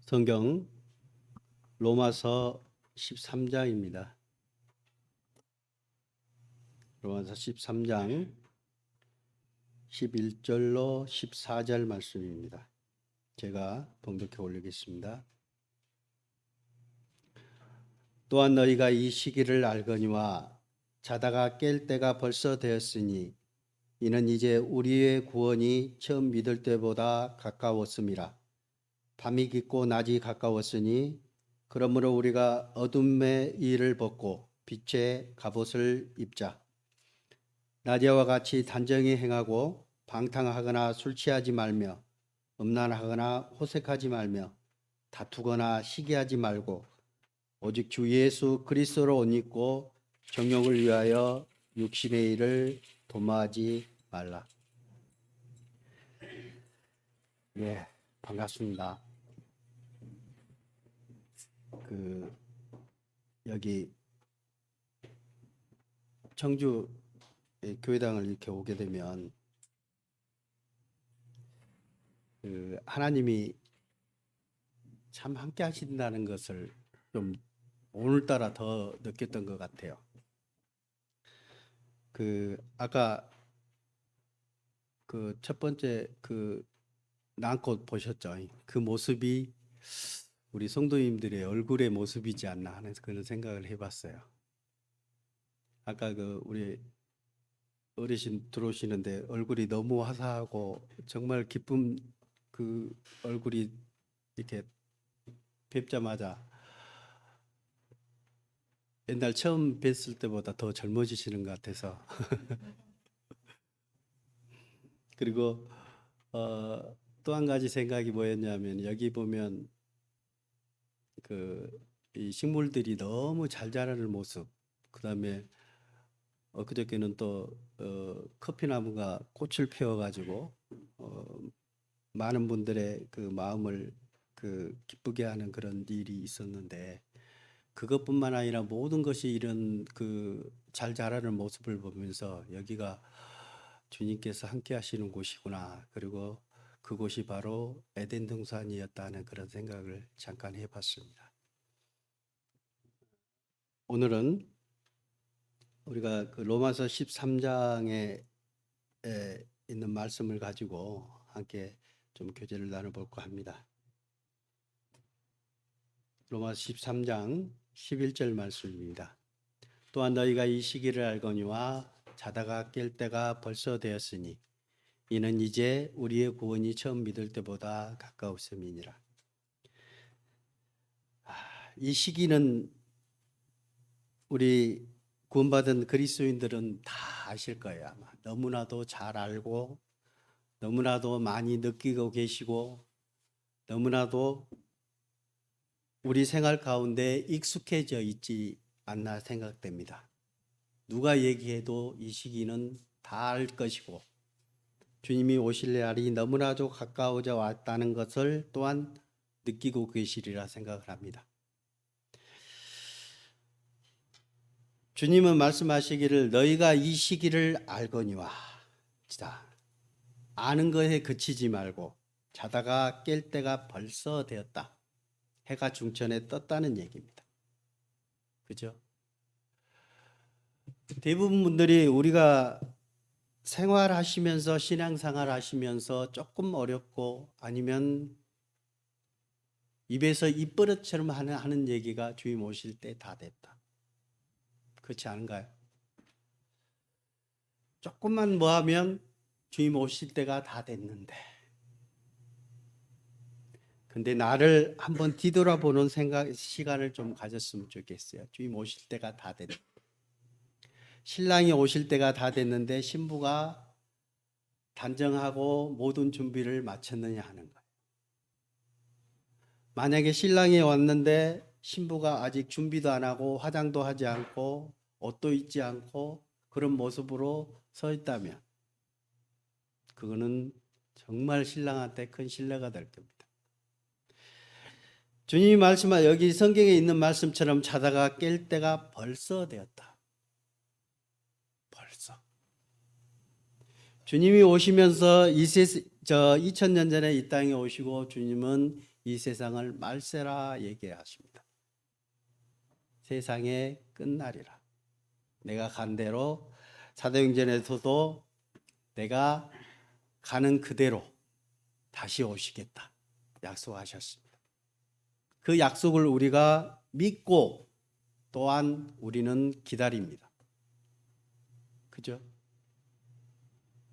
성경 로마서 13장입니다. 로마서 13장 11절로 14절 말씀입니다. 제가 봉독해 올리겠습니다. 또한 너희가 이 시기를 알거니와 자다가 깰 때가 벌써 되었으니 이는 이제 우리의 구원이 처음 믿을 때보다 가까웠음이라. 밤이 깊고 낮이 가까웠으니 그러므로 우리가 어둠의 일을 벗고 빛의 갑옷을 입자. 낮에와 같이 단정히 행하고 방탕하거나 술 취하지 말며 음란하거나 호색하지 말며 다투거나 시기하지 말고 오직 주 예수 그리스도로 옷 입고 정욕을 위하여 육신의 일을 도모하지 말라. 예, 반갑습니다. 여기 청주 교회당을 이렇게 오게 되면 하나님이 참 함께 하신다는 것을 좀 오늘따라 더 느꼈던 것 같아요. 아까 첫 번째 난꽃 보셨죠? 그 모습이 우리 성도님들의 얼굴의 모습이지 않나 하는 그런 생각을 해봤어요. 아까 우리 어르신 들어오시는데 얼굴이 너무 화사하고 정말 기쁨 얼굴이 이렇게 뵙자마자 옛날 처음 뵀을 때보다 더 젊어지시는 것 같아서 그리고 또 한 가지 생각이 뭐였냐면 여기 보면 이 식물들이 너무 잘 자라는 모습, 그 다음에 그저께는 또 커피나무가 꽃을 피워가지고 많은 분들의 마음을 기쁘게 하는 그런 일이 있었는데 그것뿐만 아니라 모든 것이 이런 잘 자라는 모습을 보면서 여기가 주님께서 함께 하시는 곳이구나, 그리고 그곳이 바로 에덴 동산이었다는 그런 생각을 잠깐 해봤습니다. 오늘은 우리가 로마서 13장에 있는 말씀을 가지고 함께 좀 교제를 나눠볼까 합니다. 로마서 13장 11절 말씀입니다. 또한 너희가 이 시기를 알거니와 자다가 깰 때가 벌써 되었으니 이는 이제 우리의 구원이 처음 믿을 때보다 가까웠음이니라. 이 시기는 우리 구원받은 그리스도인들은 다 아실 거예요. 아마 너무나도 잘 알고 너무나도 많이 느끼고 계시고 너무나도 우리 생활 가운데 익숙해져 있지 않나 생각됩니다. 누가 얘기해도 이 시기는 다 알 것이고 주님이 오실 날이 너무나도 가까워져 왔다는 것을 또한 느끼고 계시리라 생각을 합니다. 주님은 말씀하시기를 너희가 이 시기를 알거니와, 자, 아는 것에 그치지 말고 자다가 깰 때가 벌써 되었다. 해가 중천에 떴다는 얘기입니다. 그죠? 대부분 분들이 우리가 생활하시면서 신앙생활 하시면서 조금 어렵고 아니면 입에서 입버릇처럼 하는 얘기가 주님 오실 때 다 됐다. 그렇지 않은가요? 조금만 뭐 하면 주님 오실 때가 다 됐는데, 근데 나를 한번 뒤돌아보는 시간을 좀 가졌으면 좋겠어요. 주님 오실 때가 다 됐다. 신랑이 오실 때가 다 됐는데 신부가 단정하고 모든 준비를 마쳤느냐 하는 거예요. 만약에 신랑이 왔는데 신부가 아직 준비도 안 하고 화장도 하지 않고 옷도 입지 않고 그런 모습으로 서 있다면 그거는 정말 신랑한테 큰 신뢰가 될 겁니다. 주님이 말씀한 여기 성경에 있는 말씀처럼 자다가 깰 때가 벌써 되었다. 벌써. 주님이 오시면서 2000년 전에 이 땅에 오시고 주님은 이 세상을 말세라 얘기하십니다. 세상의 끝날이라. 내가 간 대로 사도행전에서도 내가 가는 그대로 다시 오시겠다 약속하셨습니다. 그 약속을 우리가 믿고 또한 우리는 기다립니다. 그죠?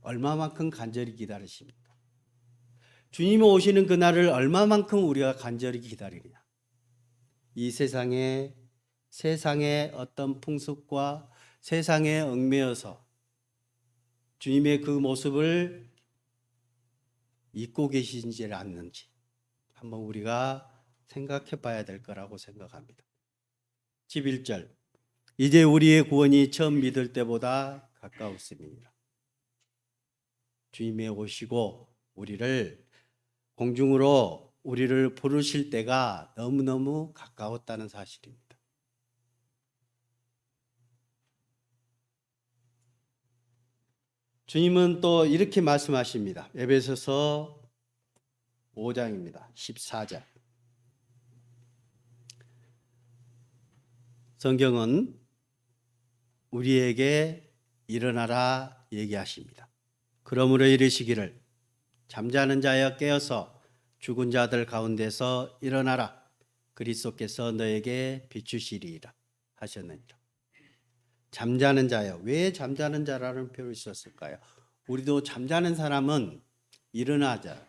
얼마만큼 간절히 기다리십니까? 주님이 오시는 그날을 얼마만큼 우리가 간절히 기다리느냐? 이 세상의 어떤 풍습과 세상에 얽매여서 주님의 그 모습을 잊고 계시지 않는지 한번 우리가 생각해 봐야 될 거라고 생각합니다. 11절 이제 우리의 구원이 처음 믿을 때보다 가까웠습니다. 주님이 오시고 공중으로 우리를 부르실 때가 너무너무 가까웠다는 사실입니다. 주님은 또 이렇게 말씀하십니다. 에베소서 5장입니다. 14절. 성경은 우리에게 일어나라 얘기하십니다. 그러므로 이르시기를 잠자는 자여 깨어서 죽은 자들 가운데서 일어나라. 그리스도께서 너에게 비추시리이다 하셨느니라. 잠자는 자여. 왜 잠자는 자라는 표현을 썼을까요? 우리도 잠자는 사람은 일어나자.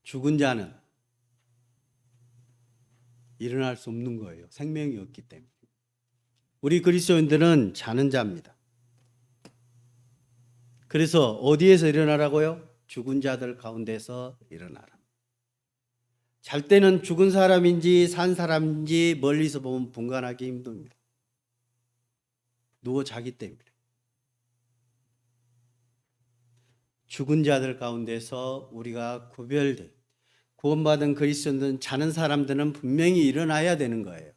죽은 자는 일어날 수 없는 거예요. 생명이 없기 때문에. 우리 그리스도인들은 자는 자입니다. 그래서 어디에서 일어나라고요? 죽은 자들 가운데서 일어나라. 잘 때는 죽은 사람인지 산 사람인지 멀리서 보면 분간하기 힘듭니다. 누워 자기 때문에. 죽은 자들 가운데서 우리가 구원받은 그리스도인들은 자는 사람들은 분명히 일어나야 되는 거예요.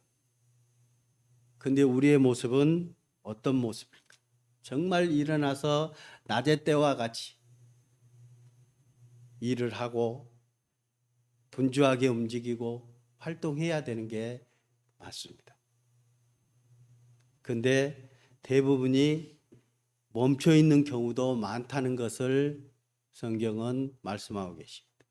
근데 우리의 모습은 어떤 모습일까? 정말 일어나서 낮의 때와 같이 일을 하고 분주하게 움직이고 활동해야 되는 게 맞습니다. 근데 대부분이 멈춰 있는 경우도 많다는 것을 성경은 말씀하고 계십니다.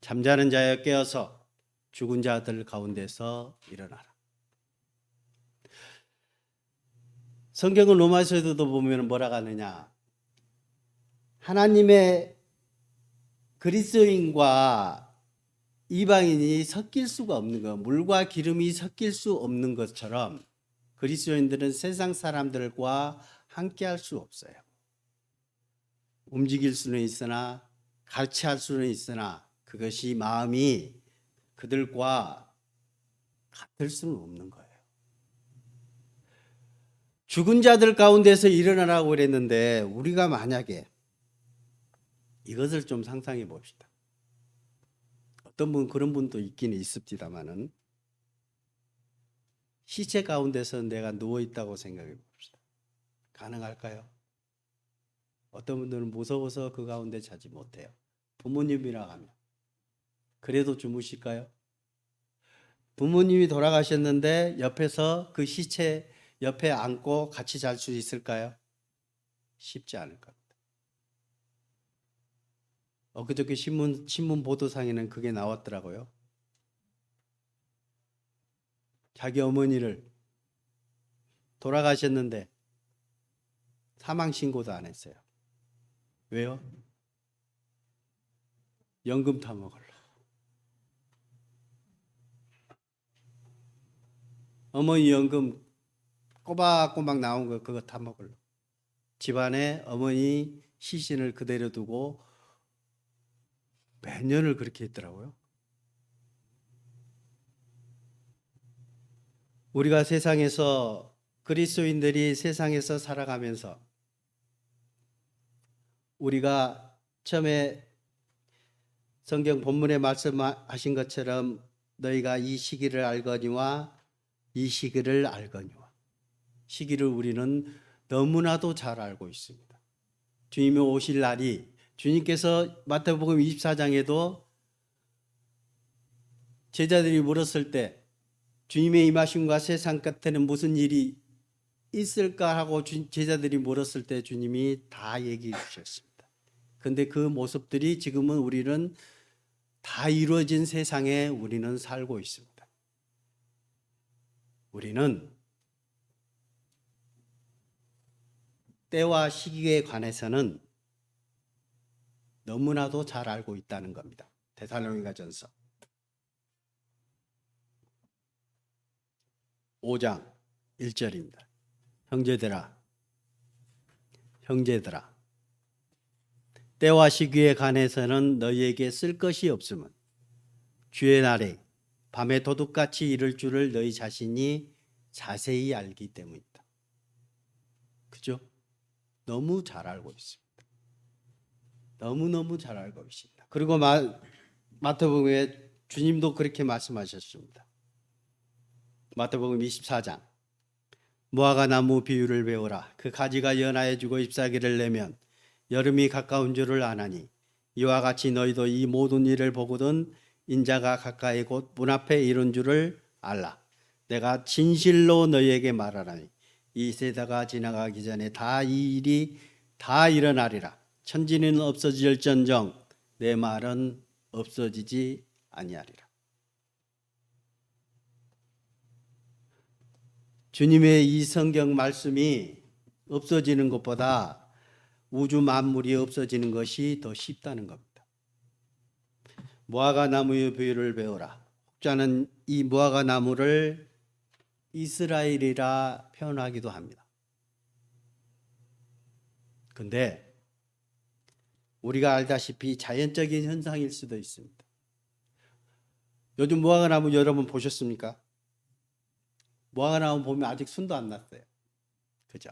잠자는 자여 깨어서 죽은 자들 가운데서 일어나라. 성경은 로마서에도 보면 뭐라고 하느냐? 하나님의 그리스도인과 이방인이 섞일 수가 없는 것, 물과 기름이 섞일 수 없는 것처럼 그리스도인들은 세상 사람들과 함께 할 수 없어요. 움직일 수는 있으나 같이 할 수는 있으나 그것이 마음이 그들과 같을 수는 없는 거예요. 죽은 자들 가운데서 일어나라고 그랬는데 우리가 만약에 이것을 좀 상상해 봅시다. 어떤 분 그런 분도 있기는 있습니다만은 시체 가운데서 내가 누워 있다고 생각해 봅시다. 가능할까요? 어떤 분들은 무서워서 그 가운데 자지 못해요. 부모님이라 하면 그래도 주무실까요? 부모님이 돌아가셨는데 옆에서 그 시체 옆에 앉고 같이 잘 수 있을까요? 쉽지 않을 겁니다. 엊그저께 신문 보도상에는 그게 나왔더라고요. 자기 어머니를 돌아가셨는데 사망 신고도 안 했어요. 왜요? 연금 타먹으려. 어머니 연금 꼬박꼬박 나온 거 그거 타먹으려. 집안에 어머니 시신을 그대로 두고 몇 년을 그렇게 했더라고요. 우리가 그리스도인들이 세상에서 살아가면서 우리가 처음에 성경 본문에 말씀하신 것처럼 너희가 이 시기를 알거니와 이 시기를 알거니와 시기를 우리는 너무나도 잘 알고 있습니다. 주님이 오실 날이 주님께서 마태복음 24장에도 제자들이 물었을 때 주님의 임하심과 세상 끝에는 무슨 일이 있을까 하고 제자들이 물었을 때 주님이 다 얘기해 주셨습니다. 근데 그 모습들이 지금은 우리는 다 이루어진 세상에 우리는 살고 있습니다. 우리는 때와 시기에 관해서는 너무나도 잘 알고 있다는 겁니다. 데살로니가전서 5장 1절입니다. 형제들아 때와 시기에 관해서는 너희에게 쓸 것이 없음은 주의 날에 밤에 도둑같이 이를 줄을 너희 자신이 자세히 알기 때문이다. 그죠? 너무 잘 알고 있습니다. 너무너무 잘 알고 있습니다. 그리고 마태복음에 주님도 그렇게 말씀하셨습니다. 마태복음 24장 무화과 나무 비유를 배우라. 그 가지가 연하여지고 잎사귀를 내면 여름이 가까운 줄을 아나니 이와 같이 너희도 이 모든 일을 보거든 인자가 가까이 곧 문 앞에 이른 줄을 알라. 내가 진실로 너희에게 말하라니 이 세대가 지나가기 전에 다 이 일이 다 일어나리라. 천지는 없어질전정 내 말은 없어지지 아니하리라. 주님의 이 성경 말씀이 없어지는 것보다 우주 만물이 없어지는 것이 더 쉽다는 겁니다. 무화과 나무의 비유를 배우라. 혹자는 이 무화과 나무를 이스라엘이라 표현하기도 합니다. 근데 우리가 알다시피 자연적인 현상일 수도 있습니다. 요즘 무화과 나무 여러분 보셨습니까? 무화과 나무 보면 아직 순도 안 났어요. 그죠?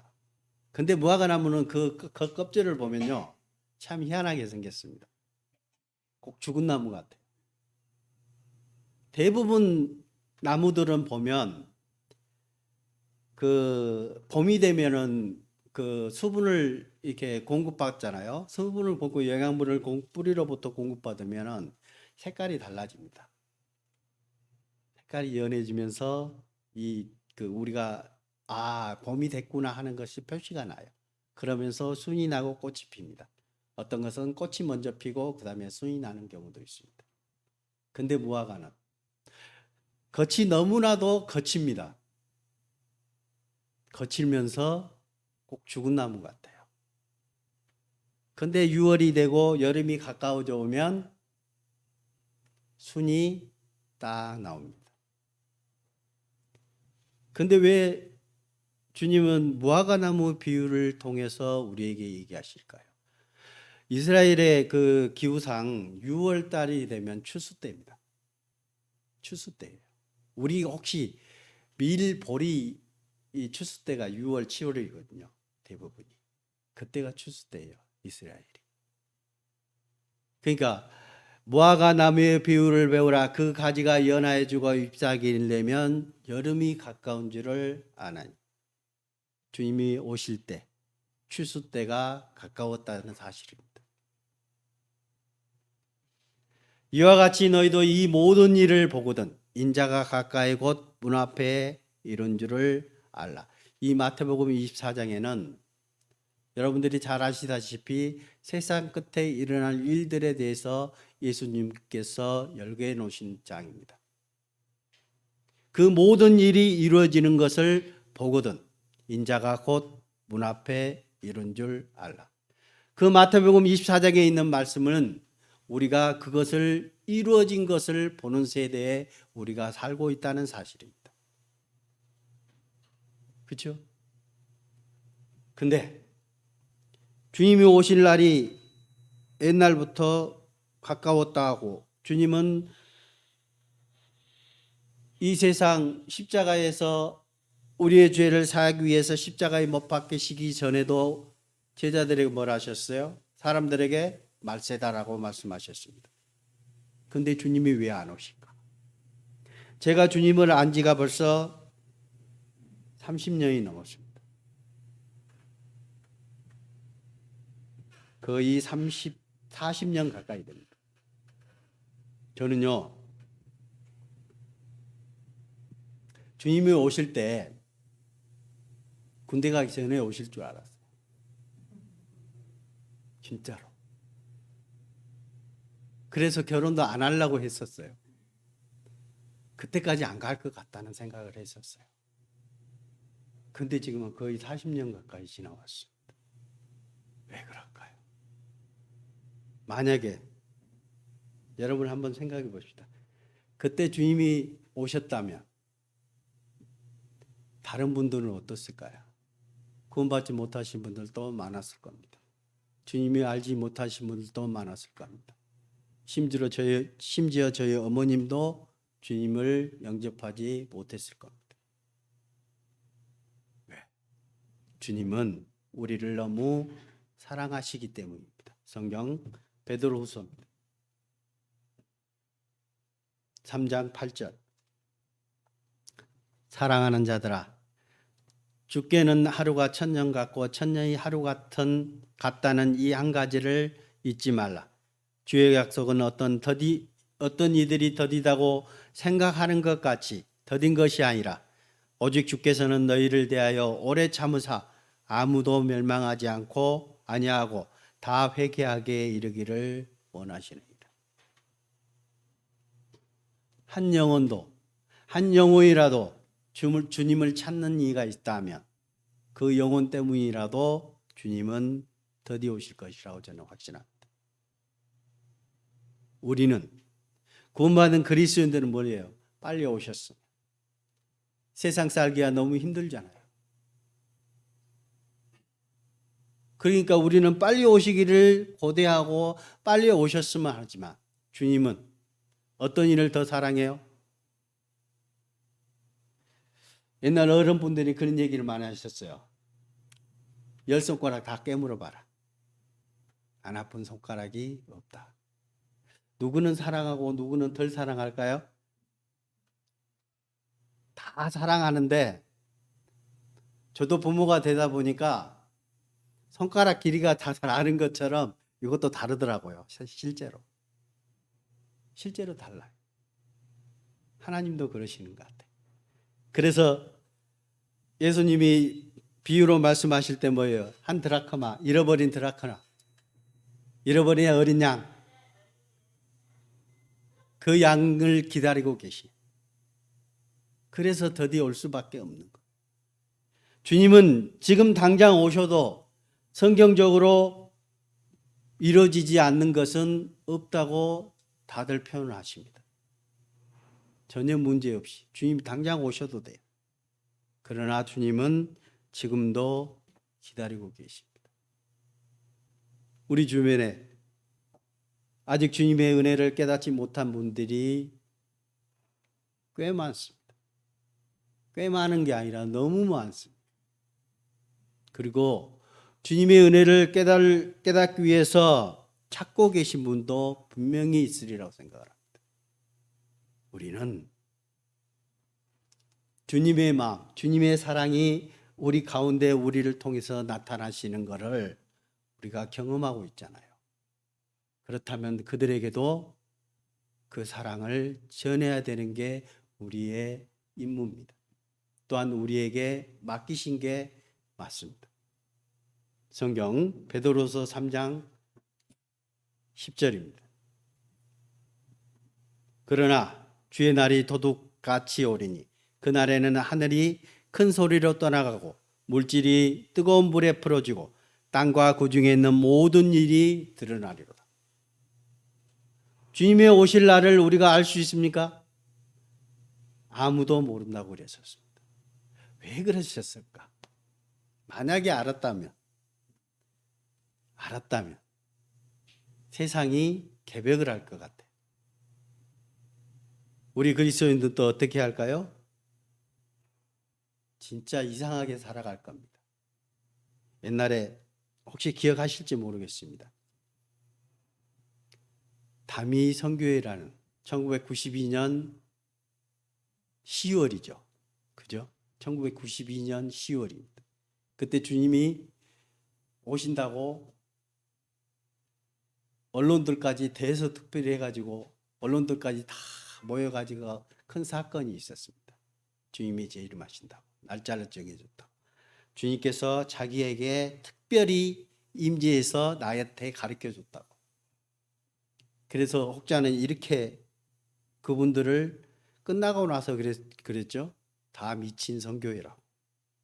근데 무화과 나무는 그 껍질을 보면요. 참 희한하게 생겼습니다. 꼭 죽은 나무 같아요. 대부분 나무들은 보면 그 봄이 되면은 그 수분을 이렇게 공급받잖아요. 수분을 받고 영양분을 뿌리로부터 공급받으면은 색깔이 달라집니다. 색깔이 연해지면서 우리가 봄이 됐구나 하는 것이 표시가 나요. 그러면서 순이 나고 꽃이 핍니다. 어떤 것은 꽃이 먼저 피고 그다음에 순이 나는 경우도 있습니다. 근데 무화과는 겉이 너무나도 거칩니다. 거칠면서 꼭 죽은 나무 같아요. 근데 6월이 되고 여름이 가까워져 오면 순이 딱 나옵니다. 근데 왜 주님은 무화과 나무 비유를 통해서 우리에게 얘기하실까요? 이스라엘의 그 기후상 6월 달이 되면 추수 때입니다. 추수 때예요. 우리 혹시 밀보리 이 추수 때가 6월, 7월이거든요. 대부분이. 그때가 추수 때예요. 이스라엘이. 그러니까 무화과 나무의 비유를 배우라. 그 가지가 연하여지고 잎사귀를 내면 여름이 가까운 줄을 아나니. 주님이 오실 때 추수 때가 가까웠다는 사실입니다. 이와 같이 너희도 이 모든 일을 보거든 인자가 가까이 곧 문 앞에 이른 줄을 알라. 이 마태복음 24장에는 여러분들이 잘 아시다시피 세상 끝에 일어날 일들에 대해서 예수님께서 열거해 놓으신 장입니다. 그 모든 일이 이루어지는 것을 보거든 인자가 곧 문 앞에 이른 줄 알라. 그 마태복음 24장에 있는 말씀은 우리가 그것을 이루어진 것을 보는 세대에 우리가 살고 있다는 사실입니다. 그렇죠? 근데 주님이 오실 날이 옛날부터 가까웠다 하고 주님은 이 세상 십자가에서 우리의 죄를 사하기 위해서 십자가에 못 박히시기 전에도 제자들에게 뭘 하셨어요? 사람들에게 말세다라고 말씀하셨습니다. 근데 주님이 왜 안 오실까? 제가 주님을 안 지가 벌써 30년이 넘었습니다. 거의 40년 가까이 됩니다. 저는요, 주님이 오실 때 군대 가기 전에 오실 줄 알았어요. 진짜로. 그래서 결혼도 안 하려고 했었어요. 그때까지 안 갈 것 같다는 생각을 했었어요. 근데 지금은 거의 40년 가까이 지나왔습니다. 왜 그럴까요? 만약에 여러분 한번 생각해 봅시다. 그때 주님이 오셨다면 다른 분들은 어떻을까요? 구원받지 못하신 분들도 많았을 겁니다. 주님이 알지 못하신 분들도 많았을 겁니다. 심지어 저희 어머님도 주님을 영접하지 못했을 겁니다. 왜? 주님은 우리를 너무 사랑하시기 때문입니다. 성경 베드로후서입니다. 3장 8절. 사랑하는 자들아, 주께는 하루가 천년 같고 천년이 하루 같다는 이 한 가지를 잊지 말라. 주의 약속은 어떤 이들이 더디다고 생각하는 것 같이 더딘 것이 아니라 오직 주께서는 너희를 대하여 오래 참으사 아무도 멸망하지 않고 아니하고 다 회개하게 이르기를 원하시느니라. 한 영혼이라도 주님을 찾는 이가 있다면 그 영혼 때문이라도 주님은 더디 오실 것이라고 저는 확신합니다. 우리는 구원받은 그리스도인들은 뭐예요? 빨리 오셨어요. 세상 살기가 너무 힘들잖아요. 그러니까 우리는 빨리 오시기를 고대하고 빨리 오셨으면 하지만 주님은 어떤 일을 더 사랑해요? 옛날 어른분들이 그런 얘기를 많이 하셨어요. 10손가락 다 깨물어 봐라. 안 아픈 손가락이 없다. 누구는 사랑하고 누구는 덜 사랑할까요? 다 사랑하는데 저도 부모가 되다 보니까 손가락 길이가 다 다른 것처럼 이것도 다르더라고요. 실제로 달라요. 하나님도 그러시는 것 같아요. 그래서 예수님이 비유로 말씀하실 때 뭐예요? 한 드라크마, 잃어버린 어린 양, 그 양을 기다리고 계시. 그래서 더디 올 수밖에 없는 거예요. 주님은 지금 당장 오셔도 성경적으로 이루어지지 않는 것은 없다고 다들 표현을 하십니다. 전혀 문제 없이 주님 당장 오셔도 돼요. 그러나 주님은 지금도 기다리고 계십니다. 우리 주변에 아직 주님의 은혜를 깨닫지 못한 분들이 꽤 많습니다. 꽤 많은 게 아니라 너무 많습니다. 그리고 주님의 은혜를 깨닫기 위해서 찾고 계신 분도 분명히 있으리라고 생각을 합니다. 우리는 주님의 마음, 주님의 사랑이 우리 가운데 우리를 통해서 나타나시는 것을 우리가 경험하고 있잖아요. 그렇다면 그들에게도 그 사랑을 전해야 되는 게 우리의 임무입니다. 또한 우리에게 맡기신 게 맞습니다. 성경 베드로서 3장 10절입니다. 그러나 주의 날이 도둑같이 오리니 그날에는 하늘이 큰 소리로 떠나가고 물질이 뜨거운 불에 풀어지고 땅과 그 중에 있는 모든 일이 드러나리로다. 주님의 오실 날을 우리가 알 수 있습니까? 아무도 모른다고 그랬었습니다. 왜 그러셨을까? 만약에 알았다면 세상이 개벽을 할 것 같아요. 우리 그리스도인들도 어떻게 할까요? 진짜 이상하게 살아갈 겁니다. 옛날에 혹시 기억하실지 모르겠습니다. 다미 선교회라는 1992년 10월이죠. 그죠? 1992년 10월입니다. 그때 주님이 오신다고 언론들까지 대서특필 해가지고 언론들까지 다 모여가지고 큰 사건이 있었습니다. 주님이 재림하신다고. 날짜를 정해줬다고. 주님께서 자기에게 특별히 임재해서 나한테 가르쳐줬다고. 그래서 혹자는 이렇게 그분들을 끝나고 나서 그랬죠. 다 미친 선교회라고.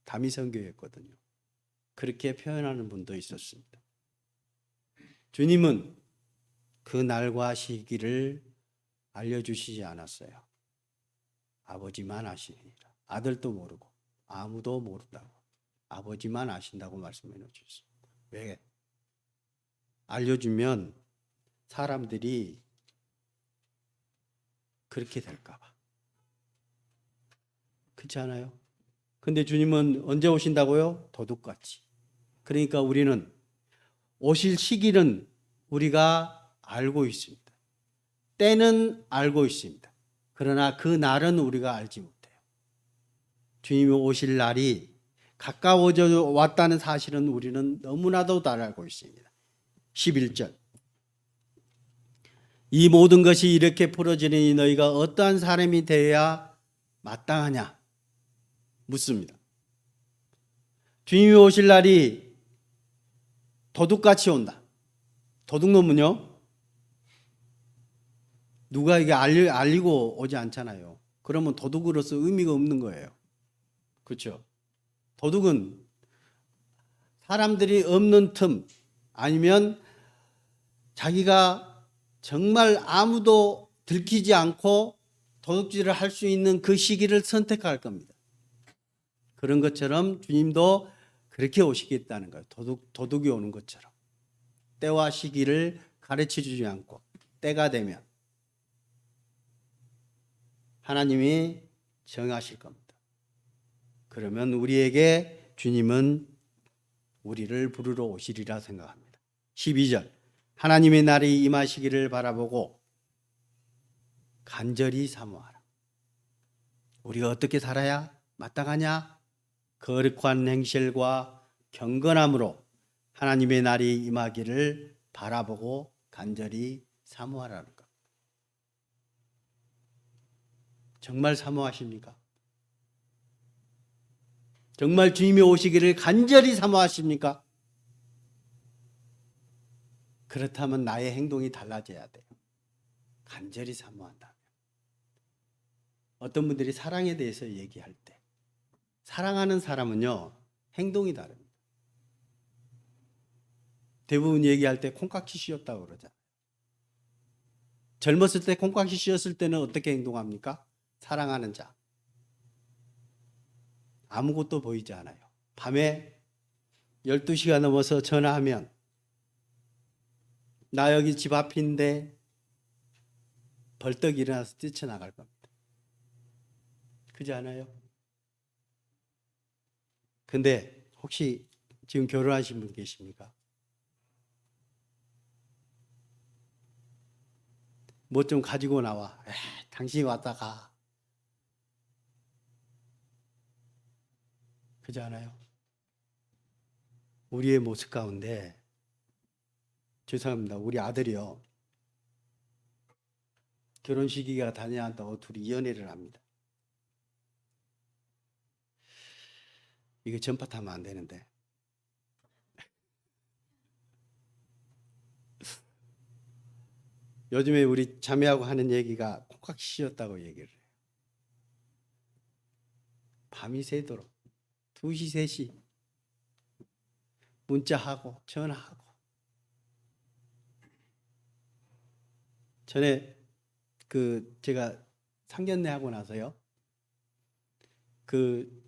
다미 선교회였거든요. 그렇게 표현하는 분도 있었습니다. 주님은 그 날과 시기를 알려주시지 않았어요. 아버지만 아시니라. 아들도 모르고 아무도 모른다고. 아버지만 아신다고 말씀해 주셨습니다. 왜? 알려주면 사람들이 그렇게 될까 봐. 그렇지 않아요? 근데 주님은 언제 오신다고요? 도둑같이. 그러니까 우리는 오실 시기는 우리가 알고 있습니다. 때는 알고 있습니다. 그러나 그 날은 우리가 알지 못해요. 주님이 오실 날이 가까워져 왔다는 사실은 우리는 너무나도 잘 알고 있습니다. 11절. 이 모든 것이 이렇게 풀어지니 너희가 어떠한 사람이 되어야 마땅하냐? 묻습니다. 주님이 오실 날이 도둑같이 온다. 도둑놈은요, 누가 이게 알리고 오지 않잖아요. 그러면 도둑으로서 의미가 없는 거예요. 그렇죠? 도둑은 사람들이 없는 틈 아니면 자기가 정말 아무도 들키지 않고 도둑질을 할 수 있는 그 시기를 선택할 겁니다. 그런 것처럼 주님도 그렇게 오시겠다는 거예요. 도둑이 오는 것처럼. 때와 시기를 가르쳐 주지 않고 때가 되면 하나님이 정하실 겁니다. 그러면 우리에게 주님은 우리를 부르러 오시리라 생각합니다. 12절. 하나님의 날이 임하시기를 바라보고 간절히 사모하라. 우리가 어떻게 살아야 마땅하냐? 거룩한 행실과 경건함으로 하나님의 날이 임하기를 바라보고 간절히 사모하라는 것. 정말 사모하십니까? 정말 주님이 오시기를 간절히 사모하십니까? 그렇다면 나의 행동이 달라져야 돼요. 간절히 사모한다면. 어떤 분들이 사랑에 대해서 얘기할 때 사랑하는 사람은요, 행동이 다릅니다. 대부분 얘기할 때 콩깍지 씌웠다고 그러잖아요. 젊었을 때 콩깍지 씌웠을 때는 어떻게 행동합니까? 사랑하는 자. 아무것도 보이지 않아요. 밤에 12시가 넘어서 전화하면 나 여기 집 앞인데 벌떡 일어나서 뛰쳐나갈 겁니다. 그렇지 않아요? 근데 혹시 지금 결혼하신 분 계십니까? 뭐 좀 가지고 나와. 당신이 왔다 가. 그렇지 않아요? 우리의 모습 가운데 죄송합니다. 우리 아들이요. 결혼 시기가 다녀왔다고 둘이 연애를 합니다. 이거 전파 타면 안 되는데. 요즘에 우리 자매하고 하는 얘기가 콩깍지 씌었다고 얘기를 해요. 밤이 새도록 2시, 3시 문자하고 전화하고. 전에 제가 상견례 하고 나서요. 그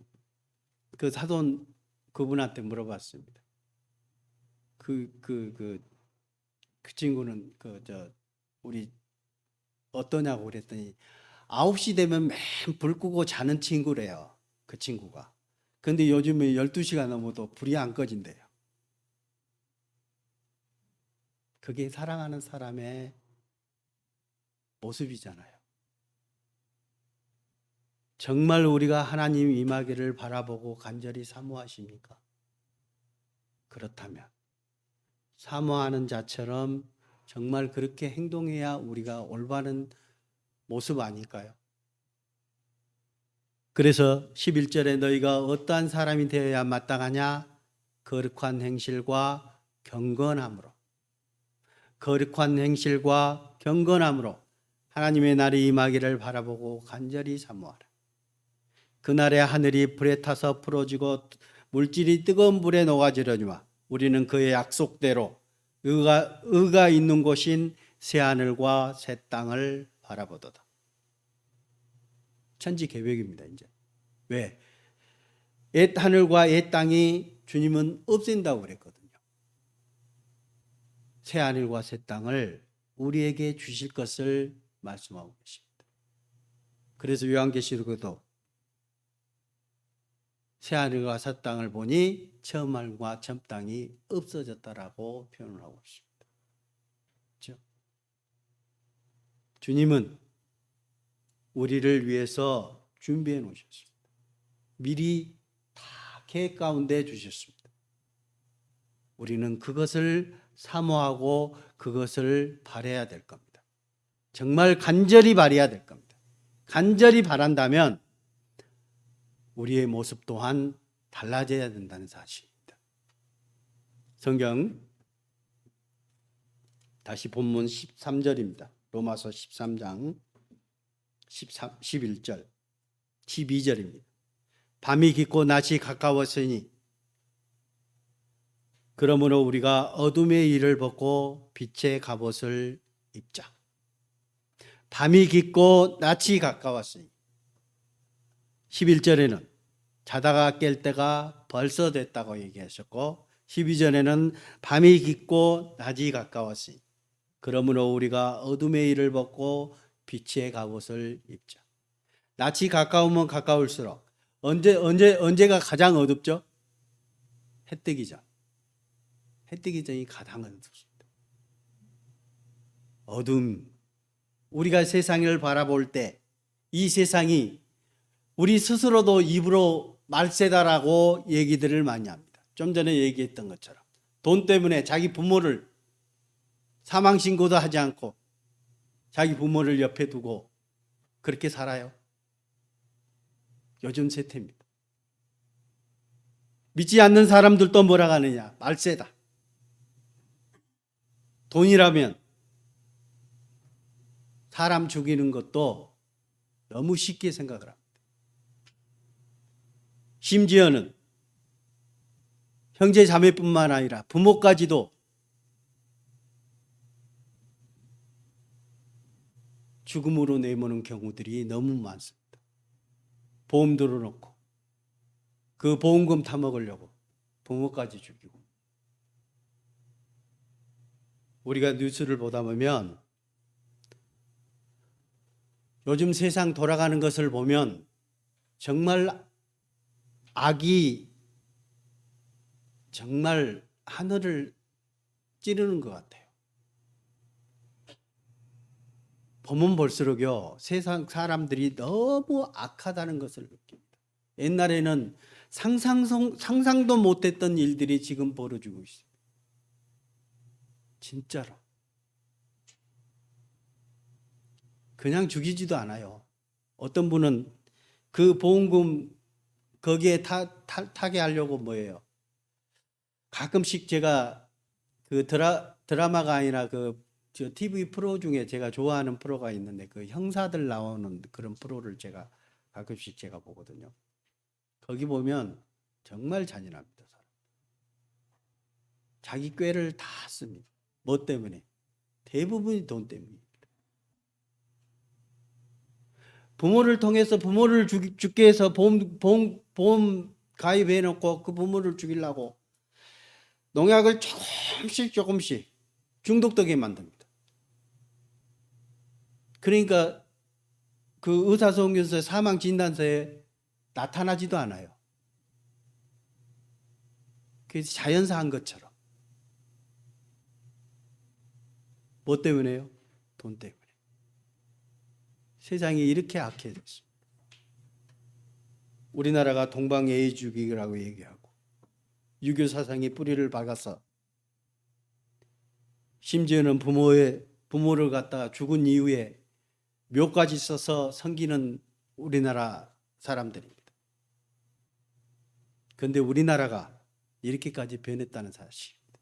사돈 그분한테 물어봤습니다. 그 친구는 우리 어떠냐고 그랬더니 9시 되면 맨 불 끄고 자는 친구래요. 그 친구가. 근데 요즘에 12시가 넘어도 불이 안 꺼진대요. 그게 사랑하는 사람의 모습이잖아요. 정말 우리가 하나님 임하기를 바라보고 간절히 사모하십니까? 그렇다면 사모하는 자처럼 정말 그렇게 행동해야 우리가 올바른 모습 아닐까요? 그래서 11절에 너희가 어떠한 사람이 되어야 마땅하냐? 거룩한 행실과 경건함으로. 거룩한 행실과 경건함으로 하나님의 날이 임하기를 바라보고 간절히 사모하라. 그날에 하늘이 불에 타서 풀어지고 물질이 뜨거운 불에 녹아지려니와 우리는 그의 약속대로 의가 있는 곳인 새하늘과 새 땅을 바라보도다. 천지 계획입니다. 이제 왜? 옛 하늘과 옛 땅이 주님은 없앤다고 그랬거든요. 새 하늘과 새 땅을 우리에게 주실 것을 말씀하고 계십니다. 그래서 요한계시록에도 새 하늘과 새 땅을 보니 처음 하늘과 처음 땅이 없어졌다라고 표현을 하고 있습니다. 그렇죠? 주님은 우리를 위해서 준비해 놓으셨습니다. 미리 다 계획 가운데 주셨습니다. 우리는 그것을 사모하고 그것을 바라야 될 겁니다. 정말 간절히 바라야 될 겁니다. 간절히 바란다면 우리의 모습 또한 달라져야 된다는 사실입니다. 성경 다시 본문 13절입니다. 로마서 13장 11절 12절입니다. 밤이 깊고 낮이 가까웠으니 그러므로 우리가 어둠의 일을 벗고 빛의 갑옷을 입자. 밤이 깊고 낮이 가까웠으니 11절에는 자다가 깰 때가 벌써 됐다고 얘기하셨고 12절에는 밤이 깊고 낮이 가까웠으니 그러므로 우리가 어둠의 일을 벗고 빛의 갑옷을 입자. 낮이 가까우면 가까울수록 언제가 가장 어둡죠? 해 뜨기 전. 해 뜨기 전이 가장 어둡습니다. 어둠. 우리가 세상을 바라볼 때 이 세상이 우리 스스로도 입으로 말세다라고 얘기들을 많이 합니다. 좀 전에 얘기했던 것처럼 돈 때문에 자기 부모를 사망신고도 하지 않고 자기 부모를 옆에 두고 그렇게 살아요. 요즘 세태입니다. 믿지 않는 사람들도 뭐라 하느냐? 말세다. 돈이라면 사람 죽이는 것도 너무 쉽게 생각을 합니다. 심지어는 형제 자매뿐만 아니라 부모까지도 죽음으로 내모는 경우들이 너무 많습니다. 보험 들어놓고 그 보험금 타먹으려고 부모까지 죽이고. 우리가 뉴스를 보다 보면 요즘 세상 돌아가는 것을 보면 정말 악이 정말 하늘을 찌르는 것 같아요. 보면 볼수록요, 세상 사람들이 너무 악하다는 것을 느낍니다. 옛날에는 상상도 못했던 일들이 지금 벌어지고 있어요. 진짜로. 그냥 죽이지도 않아요. 어떤 분은 그 보험금 거기에 타게 하려고 뭐예요? 가끔씩 제가 그 드라마가 아니라 저 TV 프로 중에 제가 좋아하는 프로가 있는데 그 형사들 나오는 그런 프로를 제가 가끔씩 제가 보거든요. 거기 보면 정말 잔인합니다. 자기 꾀를 다 씁니다. 뭐 때문에? 대부분이 돈 때문입니다. 부모를 통해서 부모를 죽게 해서 보험 가입해 놓고 그 부모를 죽이려고 농약을 조금씩 중독되게 만듭니다. 그러니까 그 의사소견서에 사망 진단서에 나타나지도 않아요. 그래서 자연사한 것처럼. 뭐 때문에요? 돈 때문에. 세상이 이렇게 악해졌습니다. 우리나라가 동방예의주의라고 얘기하고 유교 사상이 뿌리를 박아서 심지어는 부모를 갖다가 죽은 이후에 묘까지 써서 섬기는 우리나라 사람들입니다. 그런데 우리나라가 이렇게까지 변했다는 사실입니다.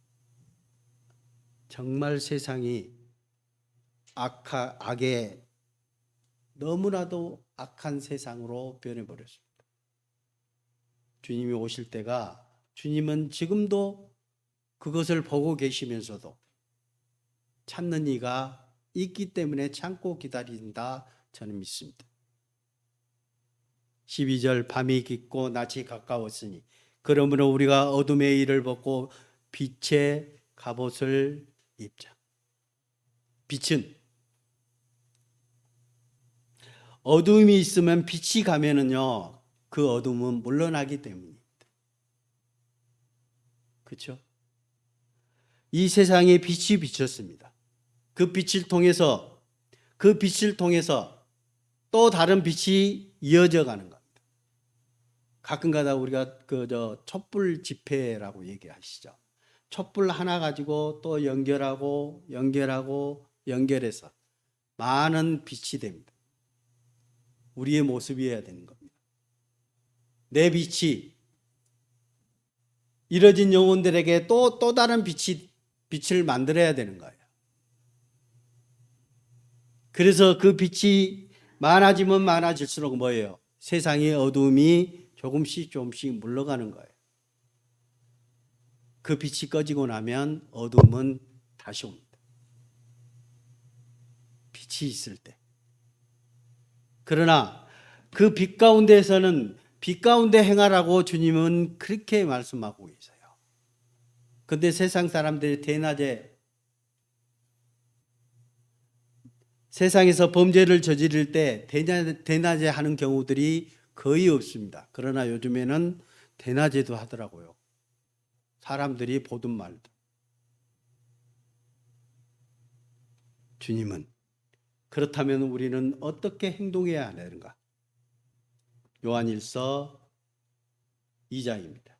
정말 세상이 악의 너무나도 악한 세상으로 변해버렸습니다. 주님이 오실 때가, 주님은 지금도 그것을 보고 계시면서도 참는 이가 있기 때문에 참고 기다린다, 저는 믿습니다. 12절 밤이 깊고 낮이 가까웠으니 그러므로 우리가 어둠의 일을 벗고 빛의 갑옷을 입자. 빛은 어둠이 있으면 빛이 가면은요, 그 어둠은 물러나기 때문입니다. 그렇죠? 이 세상에 빛이 비쳤습니다. 그 빛을 통해서 또 다른 빛이 이어져 가는 겁니다. 가끔가다 우리가 촛불 집회라고 얘기하시죠. 촛불 하나 가지고 또 연결해서 많은 빛이 됩니다. 우리의 모습이어야 되는 겁니다. 내 빛이 이뤄진 영혼들에게 또 다른 빛을 만들어야 되는 거예요. 그래서 그 빛이 많아지면 많아질수록 뭐예요? 세상의 어둠이 조금씩 물러가는 거예요. 그 빛이 꺼지고 나면 어둠은 다시 옵니다. 빛이 있을 때. 그러나 그 빛 가운데에서는 빛 가운데 행하라고 주님은 그렇게 말씀하고 계세요. 그런데 세상 사람들이 세상에서 범죄를 저지를 때 대낮에 하는 경우들이 거의 없습니다. 그러나 요즘에는 대낮에도 하더라고요. 사람들이 보든 말든. 주님은 그렇다면 우리는 어떻게 행동해야 하는가? 요한일서 2장입니다.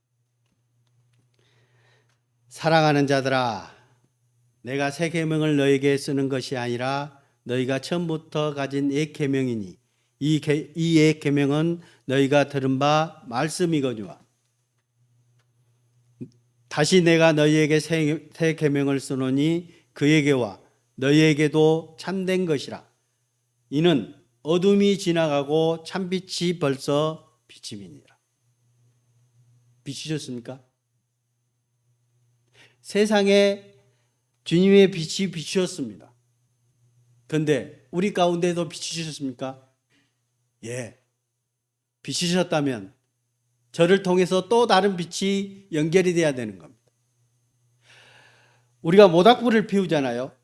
사랑하는 자들아, 내가 새 계명을 너에게 쓰는 것이 아니라 너희가 처음부터 가진 옛 계명이니 이 옛 계명은 너희가 들은 바 말씀이거니와 다시 내가 너희에게 새 계명을 쓰노니 그에게와 너희에게도 참된 것이라. 이는 어둠이 지나가고 참빛이 벌써 비침이니라. 비추셨습니까? 세상에 주님의 빛이 비추었습니다. 그런데 우리 가운데도 비추셨습니까? 예. 비추셨다면 저를 통해서 또 다른 빛이 연결이 돼야 되는 겁니다. 우리가 모닥불을 피우잖아요.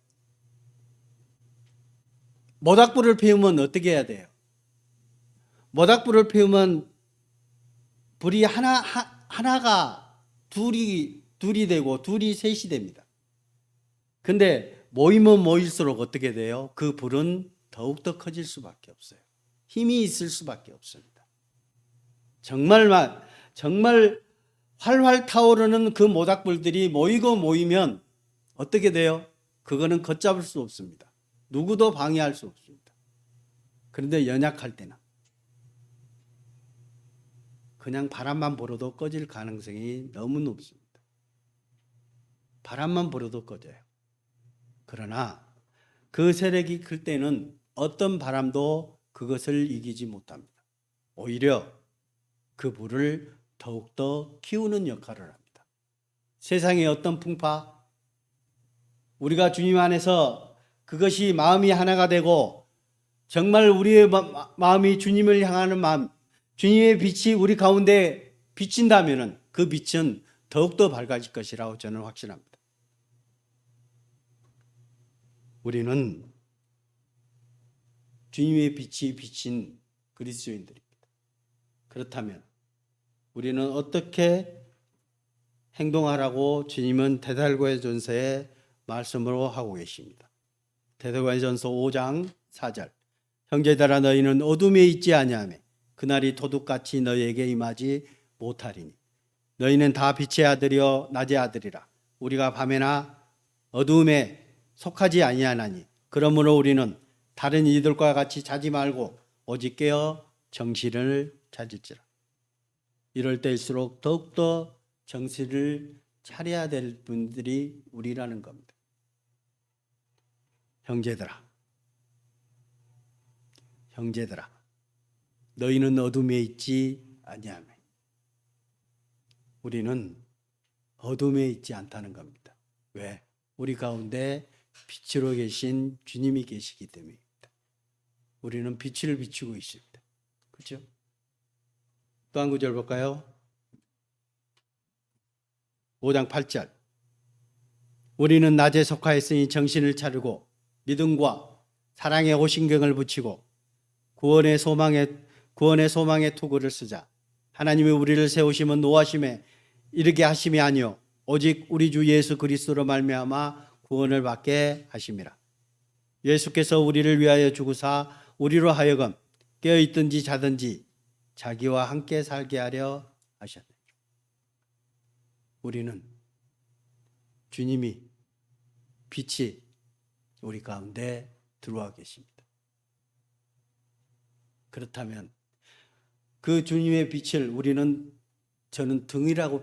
모닥불을 피우면 어떻게 해야 돼요? 모닥불을 피우면 불이 하나가 둘이 되고 둘이 셋이 됩니다. 근데 모이면 모일수록 어떻게 돼요? 그 불은 더욱더 커질 수밖에 없어요. 힘이 있을 수밖에 없습니다. 정말 활활 타오르는 그 모닥불들이 모이면 어떻게 돼요? 그거는 걷잡을 수 없습니다. 누구도 방해할 수 없습니다. 그런데 연약할 때는 그냥 바람만 불어도 꺼질 가능성이 너무 높습니다. 바람만 불어도 꺼져요. 그러나 그 세력이 클 때는 어떤 바람도 그것을 이기지 못합니다. 오히려 그 불을 더욱더 키우는 역할을 합니다. 세상의 어떤 풍파, 우리가 주님 안에서 그것이 마음이 하나가 되고 정말 우리의 마음이 주님을 향하는 마음, 주님의 빛이 우리 가운데 비친다면 그 빛은 더욱더 밝아질 것이라고 저는 확신합니다. 우리는 주님의 빛이 비친 그리스도인들입니다. 그렇다면 우리는 어떻게 행동하라고 주님은 데살로니가전서에 말씀으로 하고 계십니다. 데살로니가전서 5장 4절. 형제들아 너희는 어둠에 있지 아니하며 그날이 도둑같이 너희에게 임하지 못하리니 너희는 다 빛의 아들이요 낮의 아들이라. 우리가 밤에나 어둠에 속하지 아니하나니 그러므로 우리는 다른 이들과 같이 자지 말고 오직 깨어 정신을 찾을지라. 이럴 때일수록 더욱더 정신을 차려야 될 분들이 우리라는 겁니다. 형제들아, 너희는 어둠에 있지 아니하며. 우리는 어둠에 있지 않다는 겁니다. 왜? 우리 가운데 빛으로 계신 주님이 계시기 때문입니다. 우리는 빛을 비추고 있습니다. 그렇죠? 또 한 구절 볼까요? 5장 8절. 우리는 낮에 속하였으니 정신을 차리고 믿음과 사랑의 호신경을 붙이고 구원의 소망의 투구를 쓰자. 하나님이 우리를 세우심은 노하심에 이르게 하심이 아니요 오직 우리 주 예수 그리스도로 말미암아 구원을 받게 하심이라. 예수께서 우리를 위하여 죽으사 우리로 하여금 깨어있든지 자든지 자기와 함께 살게 하려 하셨다. 우리는 주님이 빛이 우리 가운데 들어와 계십니다. 그렇다면 그 주님의 빛을 저는 등이라고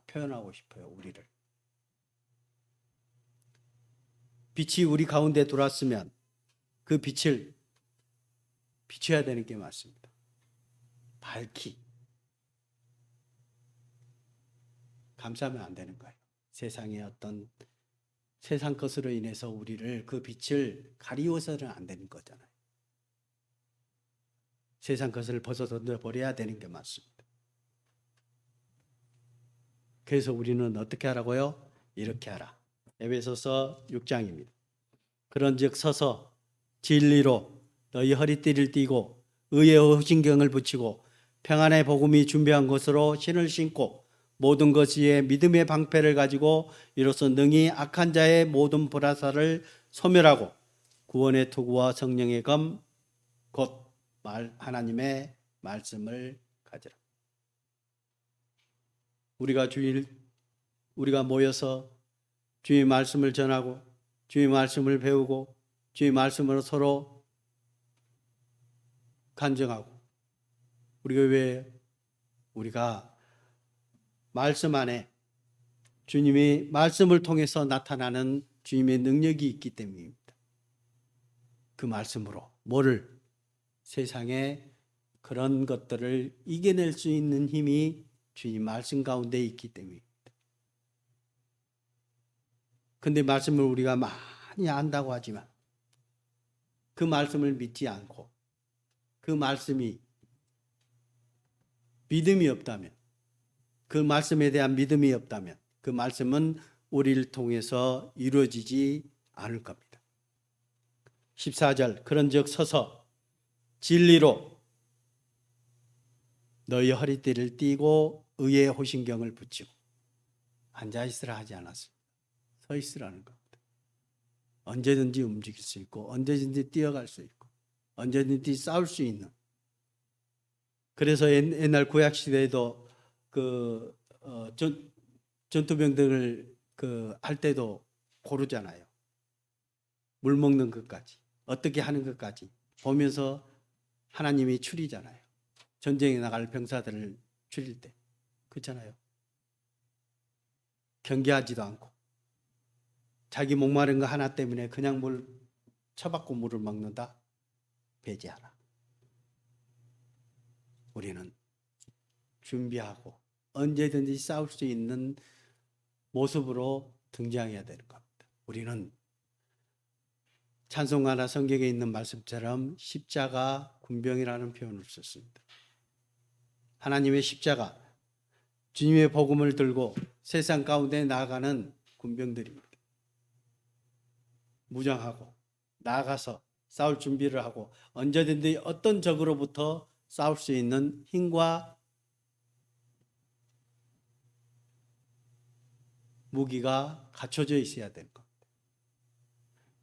표현하고 싶어요. 우리를. 빛이 우리 가운데 들어왔으면 그 빛을 비춰야 되는 게 맞습니다. 밝히. 감싸면 안 되는 거예요. 세상 것으로 인해서 우리를 그 빛을 가리워서는 안 되는 거잖아요. 세상 것을 벗어 던져버려야 되는 게 맞습니다. 그래서 우리는 어떻게 하라고요? 이렇게 하라. 에베소서 6장입니다. 그런즉 서서 진리로 너희 허리띠를 띠고 의의 호신경을 붙이고 평안의 복음이 준비한 것으로 신을 신고 모든 것 위에 믿음의 방패를 가지고 이로써 능히 악한 자의 모든 불화살을 소멸하고 구원의 투구와 성령의 검 곧 하나님의 말씀을 가지라. 우리가 모여서 주의 말씀을 전하고 주의 말씀을 배우고 주의 말씀으로 서로 간증하고 우리가 말씀 안에 주님의 말씀을 통해서 나타나는 주님의 능력이 있기 때문입니다. 그 말씀으로 세상에 그런 것들을 이겨낼 수 있는 힘이 주님 말씀 가운데 있기 때문입니다. 근데 말씀을 우리가 많이 안다고 하지만 그 말씀을 믿지 않고 그 말씀이 믿음이 없다면 그 말씀에 대한 믿음이 없다면 그 말씀은 우리를 통해서 이루어지지 않을 겁니다. 14절 그런즉 서서 진리로 너희 허리띠를 띠고 의의 호신경을 붙이고 앉아있으라 하지 않았습니다. 서 있으라는 겁니다. 언제든지 움직일 수 있고 언제든지 뛰어갈 수 있고 언제든지 싸울 수 있는. 그래서 옛날 구약 시대에도 전투병들을 할 때도 고르잖아요. 물 먹는 것까지 어떻게 하는 것까지 보면서 하나님이 추리잖아요. 전쟁에 나갈 병사들을 추릴 때 그렇잖아요. 경계하지도 않고 자기 목마른 거 하나 때문에 그냥 물 쳐받고 물을 먹는다? 배제하라. 우리는 준비하고 언제든지 싸울 수 있는 모습으로 등장해야 되는 겁니다. 우리는 찬송가나 성경에 있는 말씀처럼 십자가 군병이라는 표현을 썼습니다. 하나님의 십자가, 주님의 복음을 들고 세상 가운데 나아가는 군병들입니다. 무장하고 나아가서 싸울 준비를 하고 언제든지 어떤 적으로부터 싸울 수 있는 힘과 무기가 갖춰져 있어야 되는 겁니다.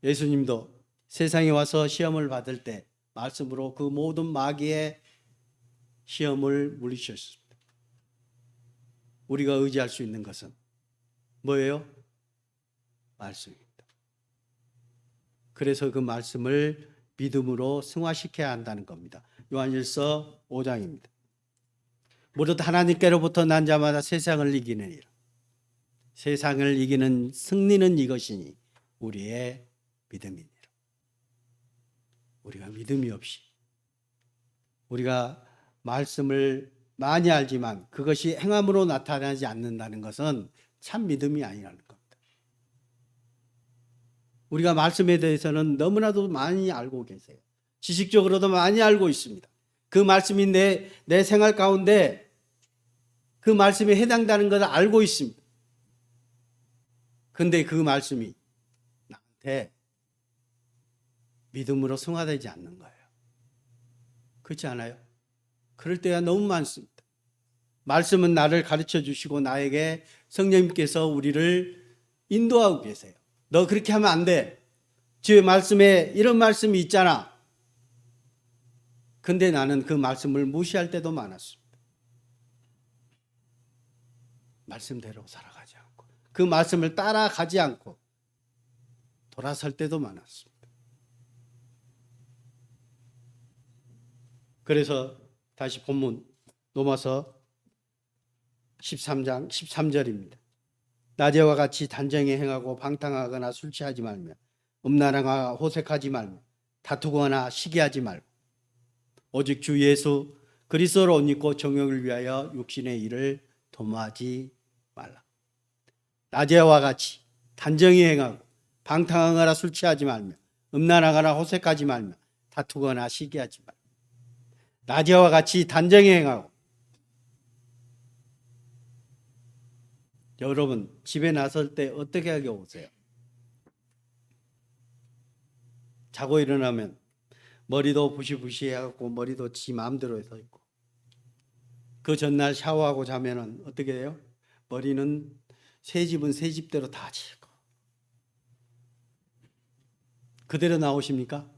예수님도 세상에 와서 시험을 받을 때 말씀으로 그 모든 마귀의 시험을 물리쳤습니다. 우리가 의지할 수 있는 것은 뭐예요? 말씀입니다. 그래서 그 말씀을 믿음으로 승화시켜야 한다는 겁니다. 요한일서 5장입니다. 무릇 하나님께로부터 난 자마다 세상을 이기느니라. 세상을 이기는 승리는 이것이니 우리의 믿음이니라. 우리가 믿음이 없이 우리가 말씀을 많이 알지만 그것이 행함으로 나타나지 않는다는 것은 참 믿음이 아니라는 겁니다. 우리가 말씀에 대해서는 너무나도 많이 알고 계세요. 지식적으로도 많이 알고 있습니다. 그 말씀이 내 생활 가운데 그 말씀에 해당되는 것을 알고 있습니다. 그런데 그 말씀이 나한테 믿음으로 승화되지 않는 거예요. 그렇지 않아요? 그럴 때가 너무 많습니다. 말씀은 나를 가르쳐 주시고 나에게 성령님께서 우리를 인도하고 계세요. 너 그렇게 하면 안 돼. 주의 말씀에 이런 말씀이 있잖아. 근데 나는 그 말씀을 무시할 때도 많았습니다. 말씀대로 살아가지 않고 그 말씀을 따라가지 않고 돌아설 때도 많았습니다. 그래서 다시 본문 로마서 13장 13절입니다. 낮에와 같이 단정히 행하고 방탕하거나 술 취하지 말며 음란하거나 호색하지 말며 다투거나 시기하지 말고 오직 주 예수 그리스도로 옷 입고 정욕을 위하여 육신의 일을 도모하지 말라. 낮에와 같이 단정히 행하고 방탕하거나 술 취하지 말며 음란하거나 호색하지 말며 다투거나 시기하지 말라. 낮에와 같이 단정히 행하고. 여러분 집에 나설 때 어떻게 하게 오세요? 자고 일어나면 머리도 부시부시해갖고 머리도 지 마음대로 해서 있고 그 전날 샤워하고 자면은 어떻게 해요? 머리는 새 집은 새 집대로 다 지고 그대로 나오십니까?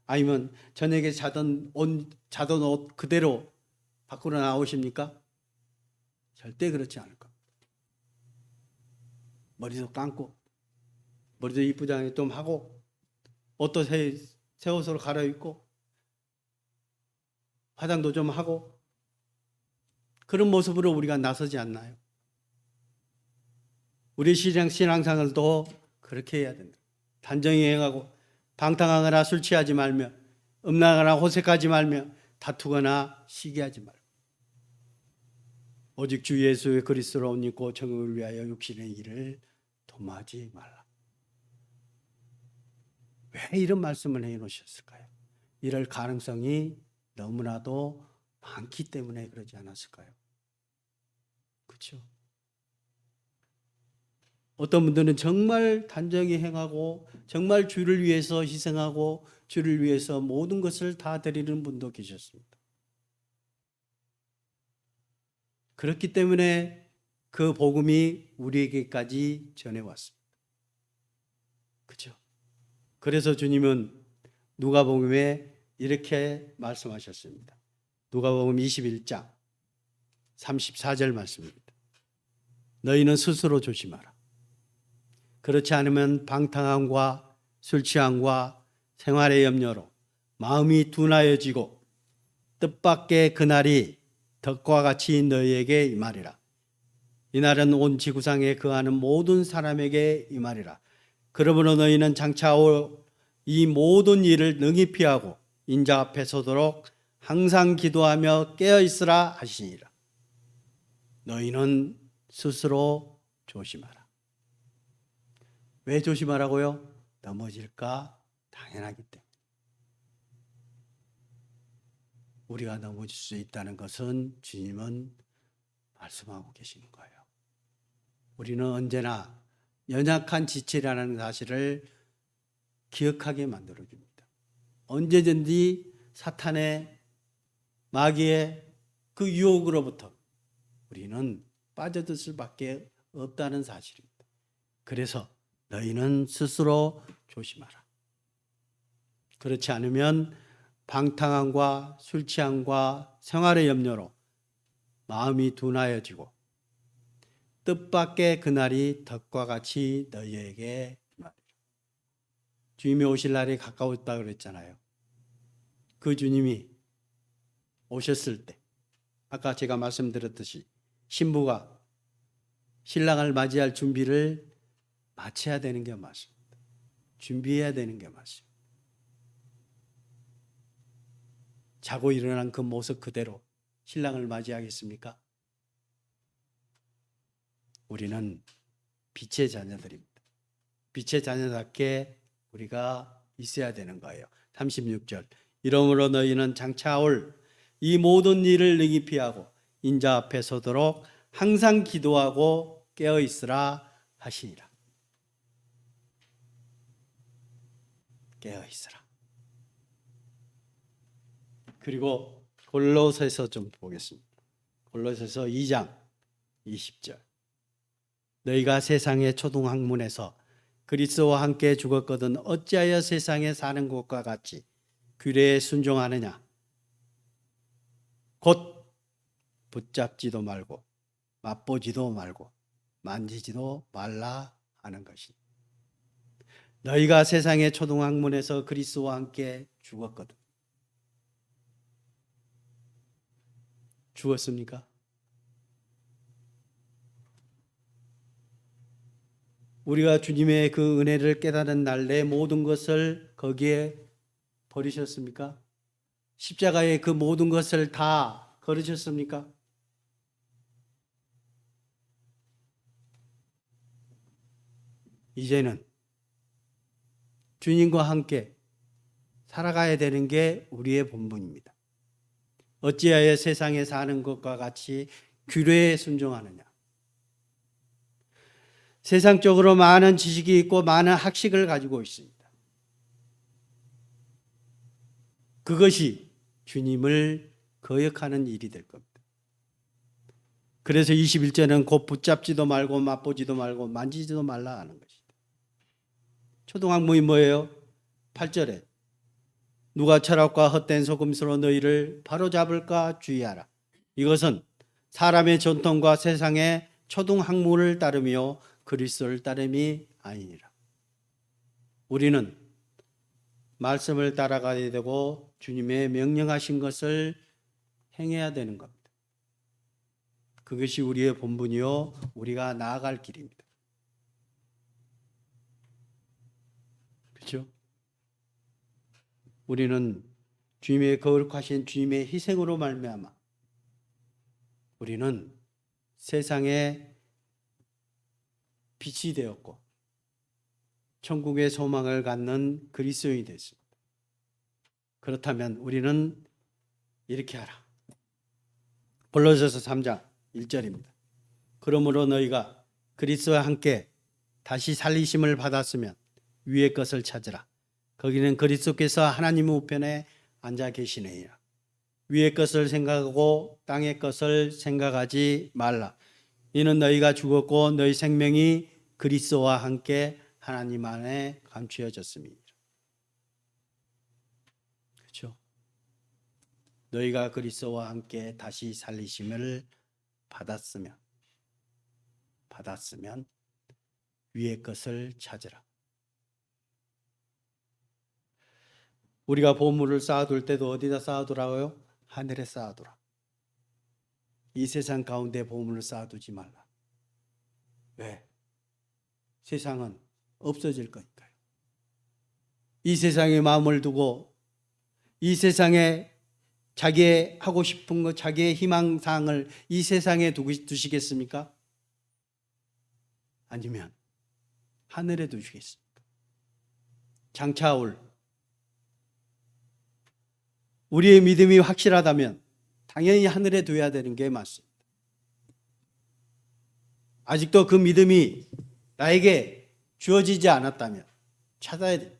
아니면 저녁에 자던 옷 그대로 밖으로 나오십니까? 절대 그렇지 않을 겁니다. 머리도 감고 머리도 이쁘장하게 좀 하고 옷도 새 옷으로 갈아입고 화장도 좀 하고 그런 모습으로 우리가 나서지 않나요? 우리 신앙생활도 그렇게 해야 된다. 단정히 행하고 방탕하거나 술 취하지 말며 음란하거나 호색하지 말며 다투거나 시기하지 말고 오직 주 예수의 그리스도로 옷 입고 정욕을 위하여 육신의 일을 도모하지 말라. 왜 이런 말씀을 해놓으셨을까요? 이럴 가능성이 너무나도 많기 때문에 그러지 않았을까요? 그렇죠? 어떤 분들은 정말 단정히 행하고 정말 주를 위해서 희생하고 주를 위해서 모든 것을 다 드리는 분도 계셨습니다. 그렇기 때문에 그 복음이 우리에게까지 전해왔습니다. 그렇죠? 그래서 주님은 누가복음에 이렇게 말씀하셨습니다. 누가복음 21장 34절 말씀입니다. 너희는 스스로 조심하라. 그렇지 않으면 방탕함과 술 취함과 생활의 염려로 마음이 둔하여지고 뜻밖의 그날이 덕과 같이 너희에게 임하리라. 이날은 온 지구상에 거하는 모든 사람에게 임하리라. 그러므로 너희는 장차 올 이 모든 일을 능히 피하고 인자 앞에 서도록 항상 기도하며 깨어있으라 하시니라. 너희는 스스로 조심하라. 왜 조심하라고요? 넘어질까 당연하기 때문에. 우리가 넘어질 수 있다는 것은 주님은 말씀하고 계시는 거예요. 우리는 언제나 연약한 지체라는 사실을 기억하게 만들어줍니다. 언제든지 사탄의 마귀의 그 유혹으로부터 우리는 빠져들 수밖에 없다는 사실입니다. 그래서 너희는 스스로 조심하라. 그렇지 않으면 방탕함과 술 취함과 생활의 염려로 마음이 둔하여지고 뜻밖의 그날이 덕과 같이 너희에게 임하리라. 주님이 오실 날이 가까웠다 그랬잖아요. 그 주님이 오셨을 때 아까 제가 말씀드렸듯이 신부가 신랑을 맞이할 준비를 마쳐야 되는 게 맞습니다. 준비해야 되는 게 맞습니다. 자고 일어난 그 모습 그대로 신랑을 맞이하겠습니까? 우리는 빛의 자녀들입니다. 빛의 자녀답게 우리가 있어야 되는 거예요. 36절. 이러므로 너희는 장차올 이 모든 일을 능히 피하고 인자 앞에 서도록 항상 기도하고 깨어 있으라 하시니라. 깨어 있으라. 그리고 골로새서 좀 보겠습니다. 골로새서 2장 20절. 너희가 세상의 초등학문에서 그리스도와 함께 죽었거든 어찌하여 세상에 사는 것과 같이 규례에 순종하느냐. 곧 붙잡지도 말고 맛보지도 말고 만지지도 말라 하는 것이니. 너희가 세상의 초등학문에서 그리스도와 함께 죽었거든. 죽었습니까? 우리가 주님의 그 은혜를 깨달은 날 내 모든 것을 거기에 버리셨습니까? 십자가에 그 모든 것을 다 걸으셨습니까? 이제는 주님과 함께 살아가야 되는 게 우리의 본분입니다. 어찌하여 세상에 사는 것과 같이 규례에 순종하느냐. 세상적으로 많은 지식이 있고 많은 학식을 가지고 있습니다. 그것이 주님을 거역하는 일이 될 겁니다. 그래서 21절은 곧 붙잡지도 말고 맛보지도 말고 만지지도 말라 하는 것입니다. 초등학문이 뭐예요? 8절에 누가 철학과 헛된 속임수로 너희를 바로잡을까 주의하라. 이것은 사람의 전통과 세상의 초등학문을 따르며 그리스도를 따름이 아니니라. 우리는 말씀을 따라가야 되고 주님의 명령하신 것을 행해야 되는 겁니다. 그것이 우리의 본분이요 우리가 나아갈 길입니다. 그렇죠? 우리는 주님의 거룩하신 주님의 희생으로 말미암아 우리는 세상에 빛이 되었고 천국의 소망을 갖는 그리스도인이 됐습니다. 그렇다면 우리는 이렇게 하라. 골로새서 3장 1절입니다. 그러므로 너희가 그리스도와 함께 다시 살리심을 받았으면 위의 것을 찾으라. 거기는 그리스도께서 하나님 우편에 앉아 계시느니라. 위의 것을 생각하고 땅의 것을 생각하지 말라. 이는 너희가 죽었고 너희 생명이 그리스도와 함께 하나님 안에 감추어졌습니다. 그렇죠? 너희가 그리스도와 함께 다시 살리심을 받았으면 위의 것을 찾으라. 우리가 보물을 쌓아둘 때도 어디다 쌓아두라고요? 하늘에 쌓아두라. 이 세상 가운데 보물을 쌓아두지 말라. 왜? 세상은 없어질 거니까요. 이 세상에 마음을 두고 이 세상에 자기의 하고 싶은 것, 자기의 희망사항을 이 세상에 두시겠습니까? 아니면 하늘에 두시겠습니까? 장차 올 우리의 믿음이 확실하다면 당연히 하늘에 둬야 되는 게 맞습니다. 아직도 그 믿음이 나에게 주어지지 않았다면 찾아야 됩니다.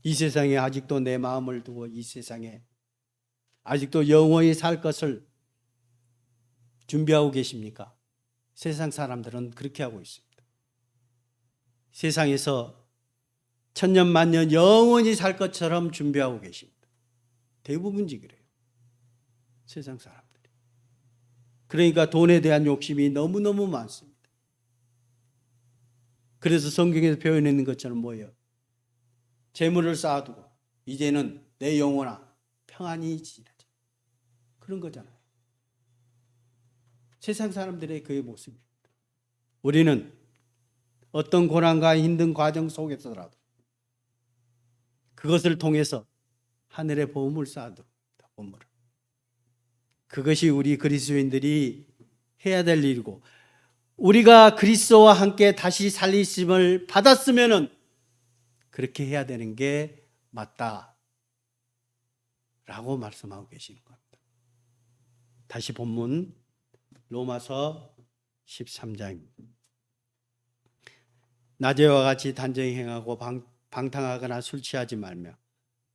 이 세상에 아직도 내 마음을 두고 이 세상에 아직도 영원히 살 것을 준비하고 계십니까? 세상 사람들은 그렇게 하고 있습니다. 세상에서 천년 만년 영원히 살 것처럼 준비하고 계십니다. 대부분이 그래요. 세상 사람들이. 그러니까 돈에 대한 욕심이 너무너무 많습니다. 그래서 성경에서 표현해 있는 것처럼 뭐예요? 재물을 쌓아두고 이제는 내 영혼아 평안히 지내자. 그런 거잖아요. 세상 사람들의 그의 모습입니다. 우리는 어떤 고난과 힘든 과정 속에서라도 그것을 통해서 하늘의 보물을 쌓아둡니다. 보물을. 그것이 우리 그리스도인들이 해야 될 일이고, 우리가 그리스도와 함께 다시 살리심을 받았으면은 그렇게 해야 되는 게 맞다라고 말씀하고 계시는 겁니다. 다시 본문 로마서 13장입니다. 낮에와 같이 단정히 행하고 방탕하거나 술 취하지 말며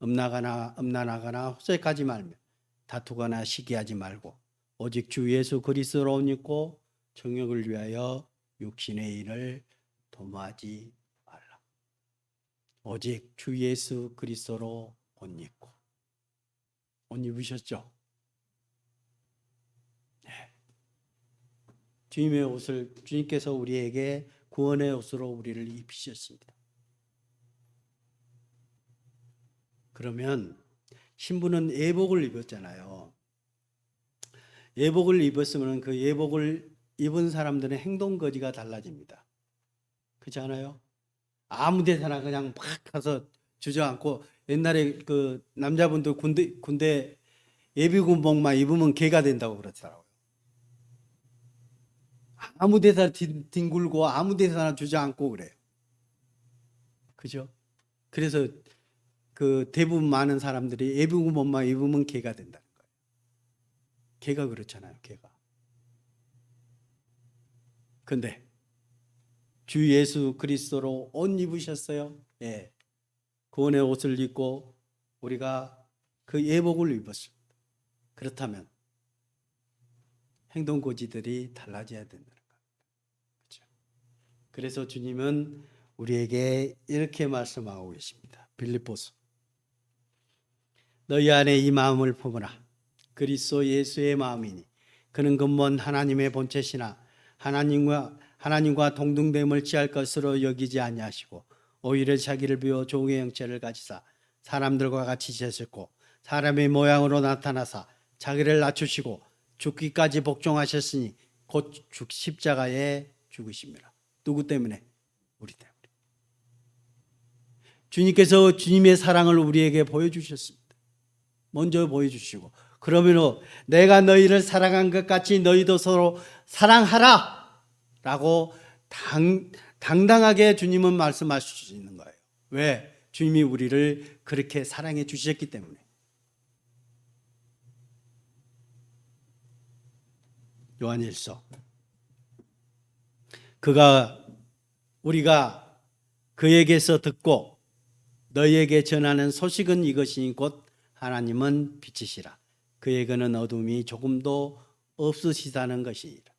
음란하거나 호색하지 말며 다투거나 시기하지 말고 오직 주 예수 그리스도로 옷 입고 정욕을 위하여 육신의 일을 도모하지 말라. 오직 주 예수 그리스도로 옷 입고. 옷 입으셨죠? 네. 주님의 옷을, 주님께서 우리에게 구원의 옷으로 우리를 입히셨습니다. 그러면 신부는 예복을 입었잖아요. 예복을 입었으면 그 예복을 입은 사람들의 행동 거지가 달라집니다. 그렇지 않아요? 아무 데서나 그냥 막 가서 주저앉고, 옛날에 그 남자분들 군대 예비군복만 입으면 개가 된다고 그러더라고요. 아무 데서나 뒹굴고 아무 데서나 주저앉고 그래요. 그죠? 그래서 그 대부분 많은 사람들이 예비군복만 입으면 개가 된다는 거예요. 개가 그렇잖아요, 개가. 근데 주 예수 그리스도로 옷 입으셨어요. 예. 구원의 옷을 입고 우리가 그 예복을 입었습니다. 그렇다면 행동 고지들이 달라져야 된다는 겁니다. 그렇죠? 그래서 주님은 우리에게 이렇게 말씀하고 계십니다. 빌립보서 너희 안에 이 마음을 품으라. 그리스도 예수의 마음이니 그는 근본 하나님의 본체시나 하나님과 동등됨을 취할 것으로 여기지 아니하시고 오히려 자기를 비워 종의 형체를 가지사 사람들과 같이 지으셨고 사람의 모양으로 나타나사 자기를 낮추시고 죽기까지 복종하셨으니 곧 십자가에 죽으십니다. 누구 때문에? 우리 때문에. 주님께서 주님의 사랑을 우리에게 보여주셨습니다. 먼저 보여주시고, 그러므로 내가 너희를 사랑한 것 같이 너희도 서로 사랑하라 라고 당당하게 주님은 말씀하시는 거예요. 왜? 주님이 우리를 그렇게 사랑해 주셨기 때문에. 요한일서 우리가 그에게서 듣고 너희에게 전하는 소식은 이것이니 곧 하나님은 빛이시라. 그에게는 어둠이 조금도 없으시다는 것이니라.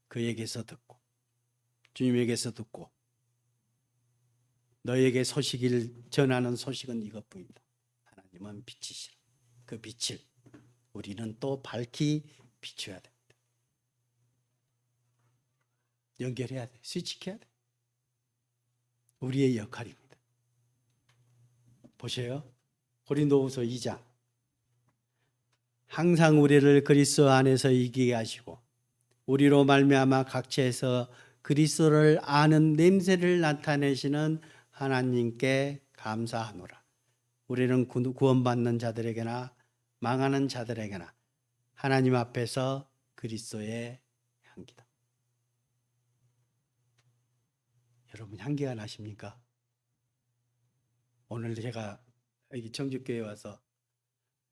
그에게서 듣고, 주님에게서 듣고 너희에게 소식을 전하는 소식은 이것뿐이다. 하나님은 빛이시라. 그 빛을 우리는 또 밝히 비춰야 됩니다. 연결해야 돼. 스위치해야 돼. 우리의 역할입니다. 보세요. 고린도후서 2장. 항상 우리를 그리스도 안에서 이기게 하시고 우리로 말미암아 각처에서 그리스도를 아는 냄새를 나타내시는 하나님께 감사하노라. 우리는 구원받는 자들에게나 망하는 자들에게나 하나님 앞에서 그리스도의 향기다. 여러분 향기가 나십니까? 오늘 제가 여기 청주교회 와서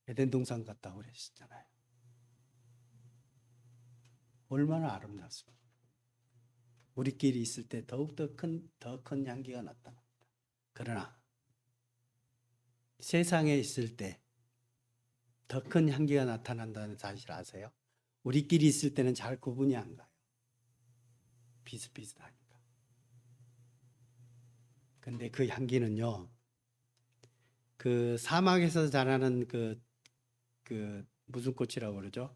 에덴 동산 갔다 그랬잖아요. 얼마나 아름답습니까? 우리끼리 있을 때 더욱더 더 큰 향기가 나타납니다. 그러나 세상에 있을 때 더 큰 향기가 나타난다는 사실 아세요? 우리끼리 있을 때는 잘 구분이 안 가요. 비슷비슷하니까. 근데 그 향기는요, 그 사막에서 자라는 그 무슨 꽃이라고 그러죠?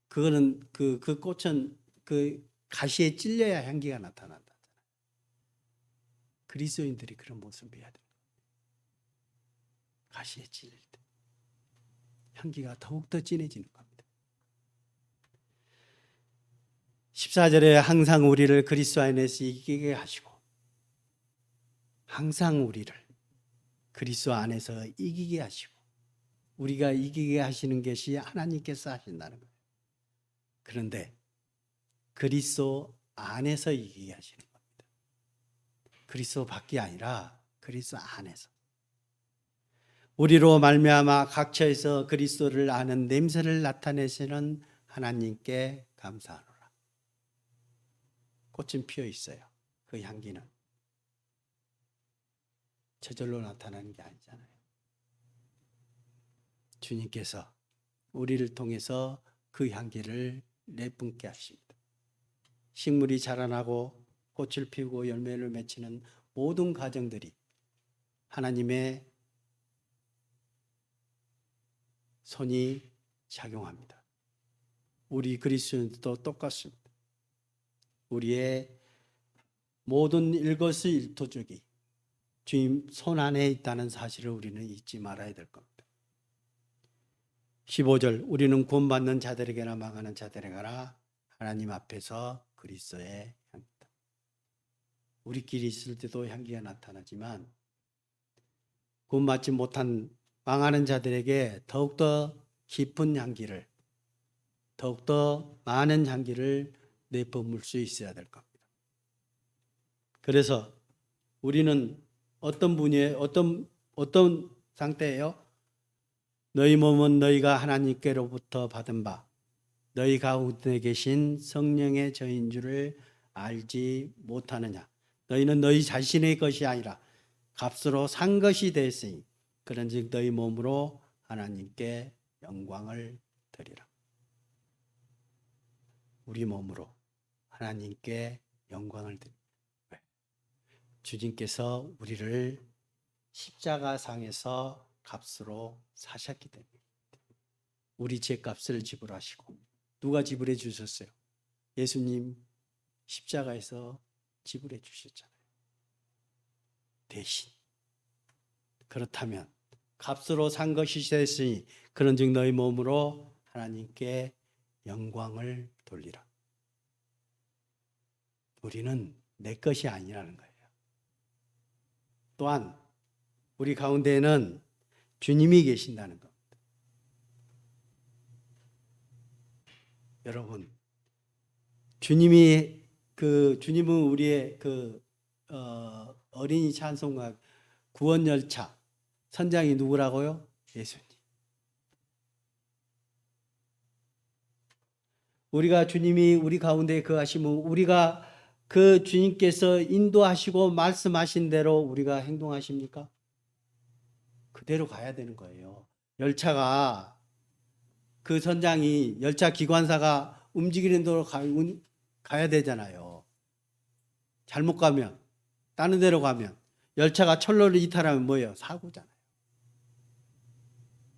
그거는 그 꽃은 그 가시에 찔려야 향기가 나타난다잖아요. 그리스도인들이 그런 모습이어야 돼요. 가시에 찔릴 때 향기가 더욱더 진해지는 겁니다. 14절에 항상 우리를 그리스도 안에서 이기게 하시고, 항상 우리를 그리스도 안에서 이기게 하시고, 우리가 이기게 하시는 것이 하나님께서 하신다는 거예요. 그런데 그리스도 안에서 이기게 하시는 겁니다. 그리스도 밖이 아니라 그리스도 안에서. 우리로 말미암아 각처에서 그리스도를 아는 냄새를 나타내시는 하나님께 감사하노라. 꽃은 피어 있어요. 그 향기는 저절로 나타나는 게 아니잖아요. 주님께서 우리를 통해서 그 향기를 내뿜게 하십니다. 식물이 자라나고 꽃을 피우고 열매를 맺히는 모든 과정들이 하나님의 손이 작용합니다. 우리 그리스도인도 똑같습니다. 우리의 모든 일거수일투족이 주님 손 안에 있다는 사실을 우리는 잊지 말아야 될 겁니다. 15절, 우리는 구원받는 자들에게나 망하는 자들에게나 하나님 앞에서 그리스도의 향기다. 우리끼리 있을 때도 향기가 나타나지만 구원받지 못한 망하는 자들에게 더욱더 깊은 향기를, 더욱더 많은 향기를 내뿜을 수 있어야 될 겁니다. 그래서 우리는 어떤 분이 어떤 상태예요? 너희 몸은 너희가 하나님께로부터 받은 바 너희 가운데 계신 성령의 저인 줄을 알지 못하느냐. 너희는 너희 자신의 것이 아니라 값으로 산 것이 되었으니 그런즉 너희 몸으로 하나님께 영광을 드리라. 우리 몸으로 하나님께 영광을 드립니다. 주님께서 우리를 십자가상에서 값으로 사셨기 때문에 우리 죄값을 지불하시고, 누가 지불해 주셨어요? 예수님 십자가에서 지불해 주셨잖아요. 대신. 그렇다면 값으로 산 것이 됐으니 그런즉 너희 몸으로 하나님께 영광을 돌리라. 우리는 내 것이 아니라는 거예요. 또한 우리 가운데에는 주님이 계신다는 겁니다. 여러분, 주님은 우리의 어린이 찬송가 구원 열차 선장이 누구라고요? 예수님. 우리가 주님이 우리 가운데 거하시면 우리가 그 주님께서 인도하시고 말씀하신 대로 우리가 행동하십니까? 그대로 가야 되는 거예요. 열차가 그 선장이 열차 기관사가 움직이는 대로 가야 되잖아요. 잘못 가면, 다른 데로 가면, 열차가 철로를 이탈하면 뭐예요? 사고잖아요.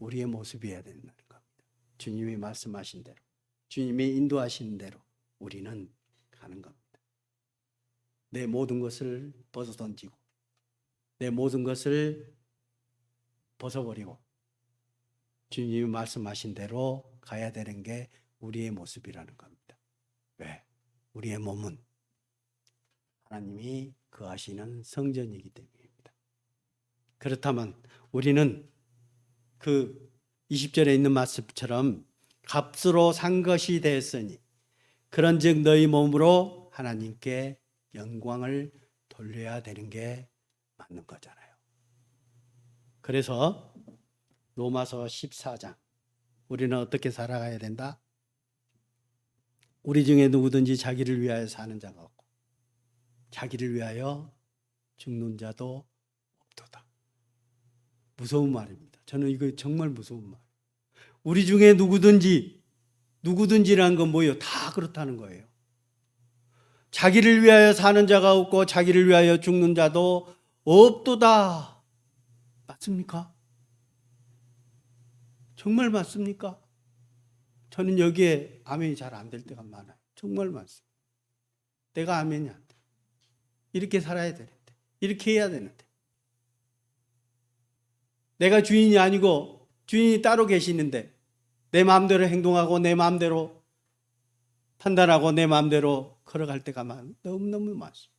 우리의 모습이어야 된다는 겁니다. 주님이 말씀하신 대로, 주님이 인도하시는 대로 우리는 가는 겁니다. 내 모든 것을 벗어던지고, 내 모든 것을 벗어버리고 주님이 말씀하신 대로 가야 되는 게 우리의 모습이라는 겁니다. 왜? 우리의 몸은 하나님이 거하시는 성전이기 때문입니다. 그렇다면 우리는 그 20절에 있는 말씀처럼 값으로 산 것이 되었으니 그런즉 너희 몸으로 하나님께 영광을 돌려야 되는 게 맞는 거잖아요. 그래서 로마서 14장, 우리는 어떻게 살아가야 된다? 우리 중에 누구든지 자기를 위하여 사는 자가 없고 자기를 위하여 죽는 자도 없도다. 무서운 말입니다. 저는 이거 정말 무서운 말. 우리 중에 누구든지라는 건 뭐예요? 다 그렇다는 거예요. 자기를 위하여 사는 자가 없고 자기를 위하여 죽는 자도 없도다. 맞습니까? 정말 맞습니까? 저는 여기에 아멘이 잘 안 될 때가 많아요. 정말 많습니다. 내가 아멘이 안 돼. 이렇게 살아야 되는데, 이렇게 해야 되는데. 내가 주인이 아니고 주인이 따로 계시는데 내 마음대로 행동하고 내 마음대로 판단하고 내 마음대로 걸어갈 때가 너무너무 많습니다.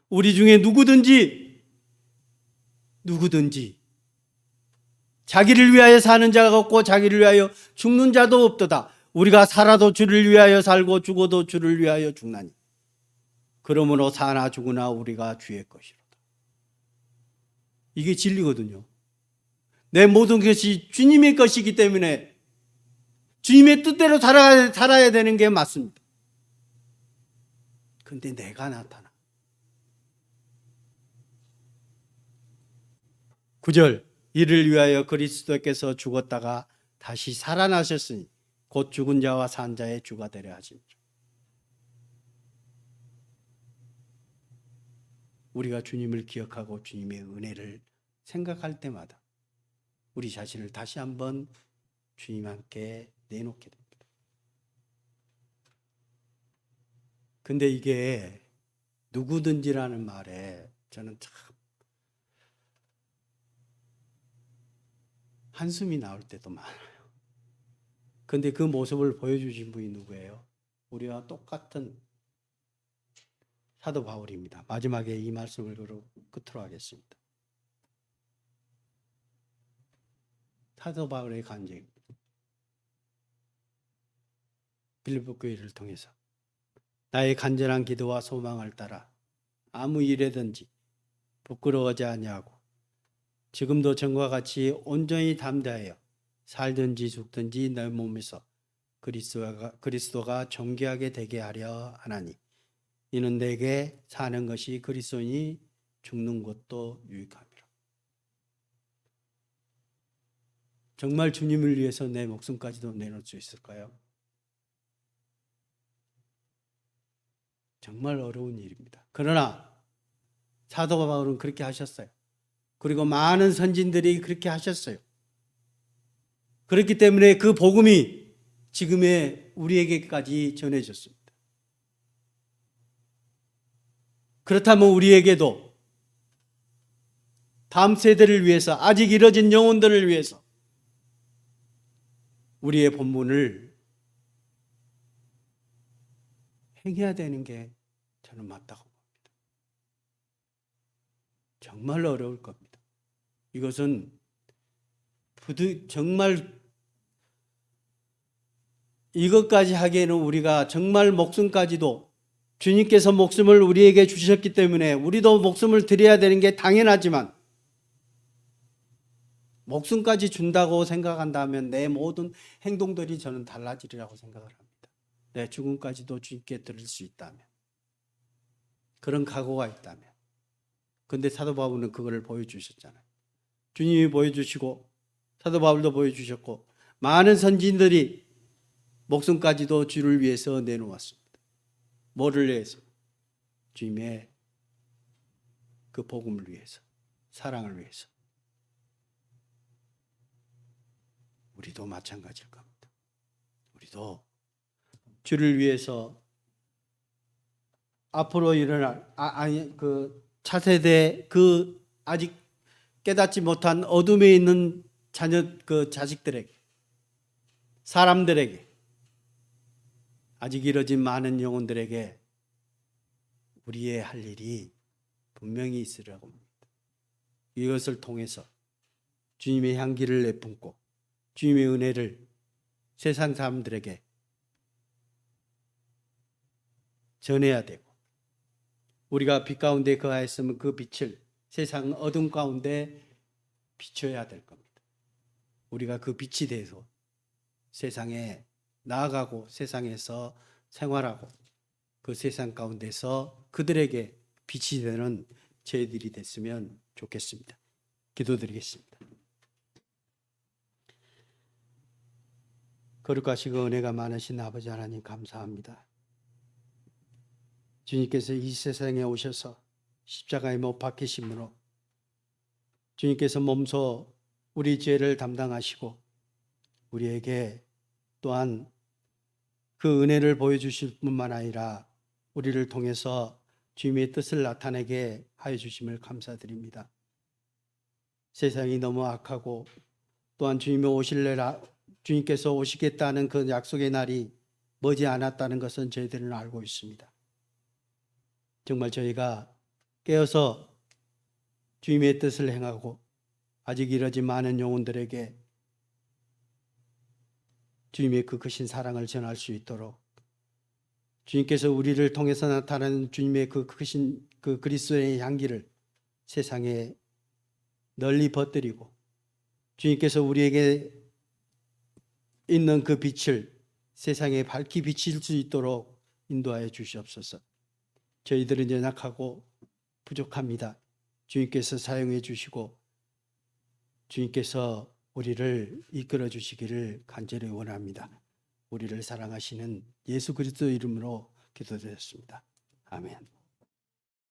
우리 중에 누구든지 자기를 위하여 사는 자가 없고 자기를 위하여 죽는 자도 없도다. 우리가 살아도 주를 위하여 살고 죽어도 주를 위하여 죽나니 그러므로 사나 죽으나 우리가 주의 것이로다. 이게 진리거든요. 내 모든 것이 주님의 것이기 때문에 주님의 뜻대로 살아야 되는 게 맞습니다. 근데 내가 나타나. 9절 이를 위하여 그리스도께서 죽었다가 다시 살아나셨으니 곧 죽은 자와 산 자의 주가 되려 하십니다. 우리가 주님을 기억하고 주님의 은혜를 생각할 때마다 우리 자신을 다시 한번 주님 함께 내놓게 됩니다. 근데 이게 누구든지라는 말에 저는 참 한숨이 나올 때도 많아요. 근데 그 모습을 보여주신 분이 누구예요? 우리와 똑같은 사도 바울입니다. 마지막에 이 말씀을 끝으로 하겠습니다. 사도 바울의 간증입니다. 빌립보 교회를 통해서 나의 간절한 기도와 소망을 따라 아무 일에든지 부끄러워하지 아니하고 지금도 전과 같이 온전히 담대하여 살든지 죽든지 내 몸에서 그리스도가 존귀하게 되게 하려 하나니 이는 내게 사는 것이 그리스도니 죽는 것도 유익함이라. 정말 주님을 위해서 내 목숨까지도 내놓을 수 있을까요? 정말 어려운 일입니다. 그러나 사도 바울은 그렇게 하셨어요. 그리고 많은 선진들이 그렇게 하셨어요. 그렇기 때문에 그 복음이 지금의 우리에게까지 전해졌습니다. 그렇다면 우리에게도 다음 세대를 위해서 아직 이뤄진 영혼들을 위해서 우리의 본분을 행해야 되는 게 저는 맞다고 봅니다. 정말 어려울 겁니다. 이것은 정말 이것까지 하기에는 우리가 정말 목숨까지도 주님께서 목숨을 우리에게 주셨기 때문에 우리도 목숨을 드려야 되는 게 당연하지만 목숨까지 준다고 생각한다면 내 모든 행동들이 저는 달라지리라고 생각을 합니다. 내 죽음까지도 주님께 드릴 수 있다면, 그런 각오가 있다면. 근데 사도 바울은 그거를 보여주셨잖아요. 주님이 보여주시고 사도 바울도 보여주셨고 많은 선진들이 목숨까지도 주를 위해서 내놓았습니다. 뭐를 위해서? 주님의 그 복음을 위해서, 사랑을 위해서. 우리도 마찬가지일 겁니다. 우리도 주를 위해서 앞으로 일어날 그 차세대 그 아직 깨닫지 못한 어둠에 있는 자식들에게, 사람들에게, 아직 이뤄진 많은 영혼들에게 우리의 할 일이 분명히 있으라고 합니다. 이것을 통해서 주님의 향기를 내뿜고 주님의 은혜를 세상 사람들에게 전해야 되고, 우리가 빛 가운데 거하였으면 그 빛을 세상 어둠 가운데 비춰야 될 겁니다. 우리가 그 빛이 돼서 세상에 나아가고 세상에서 생활하고 그 세상 가운데서 그들에게 빛이 되는 저희들이 됐으면 좋겠습니다. 기도드리겠습니다. 거룩하시고 은혜가 많으신 아버지 하나님 감사합니다. 주님께서 이 세상에 오셔서 십자가에 못 박히심으로 주님께서 몸소 우리 죄를 담당하시고 우리에게 또한 그 은혜를 보여주실 뿐만 아니라 우리를 통해서 주님의 뜻을 나타내게 하여 주심을 감사드립니다. 세상이 너무 악하고 또한 주님께서 오시겠다는 그 약속의 날이 머지 않았다는 것은 저희들은 알고 있습니다. 정말 저희가 깨어서 주님의 뜻을 행하고 아직 이르지 많은 영혼들에게 주님의 그 크신 사랑을 전할 수 있도록 주님께서 우리를 통해서 나타나는 주님의 그 크신 그 그리스도의 향기를 세상에 널리 퍼뜨리고 주님께서 우리에게 있는 그 빛을 세상에 밝히 비칠 수 있도록 인도하여 주시옵소서. 저희들은 연약하고 부족합니다. 주님께서 사용해 주시고 주님께서 우리를 이끌어 주시기를 간절히 원합니다. 우리를 사랑하시는 예수 그리스도 이름으로 기도드렸습니다. 아멘.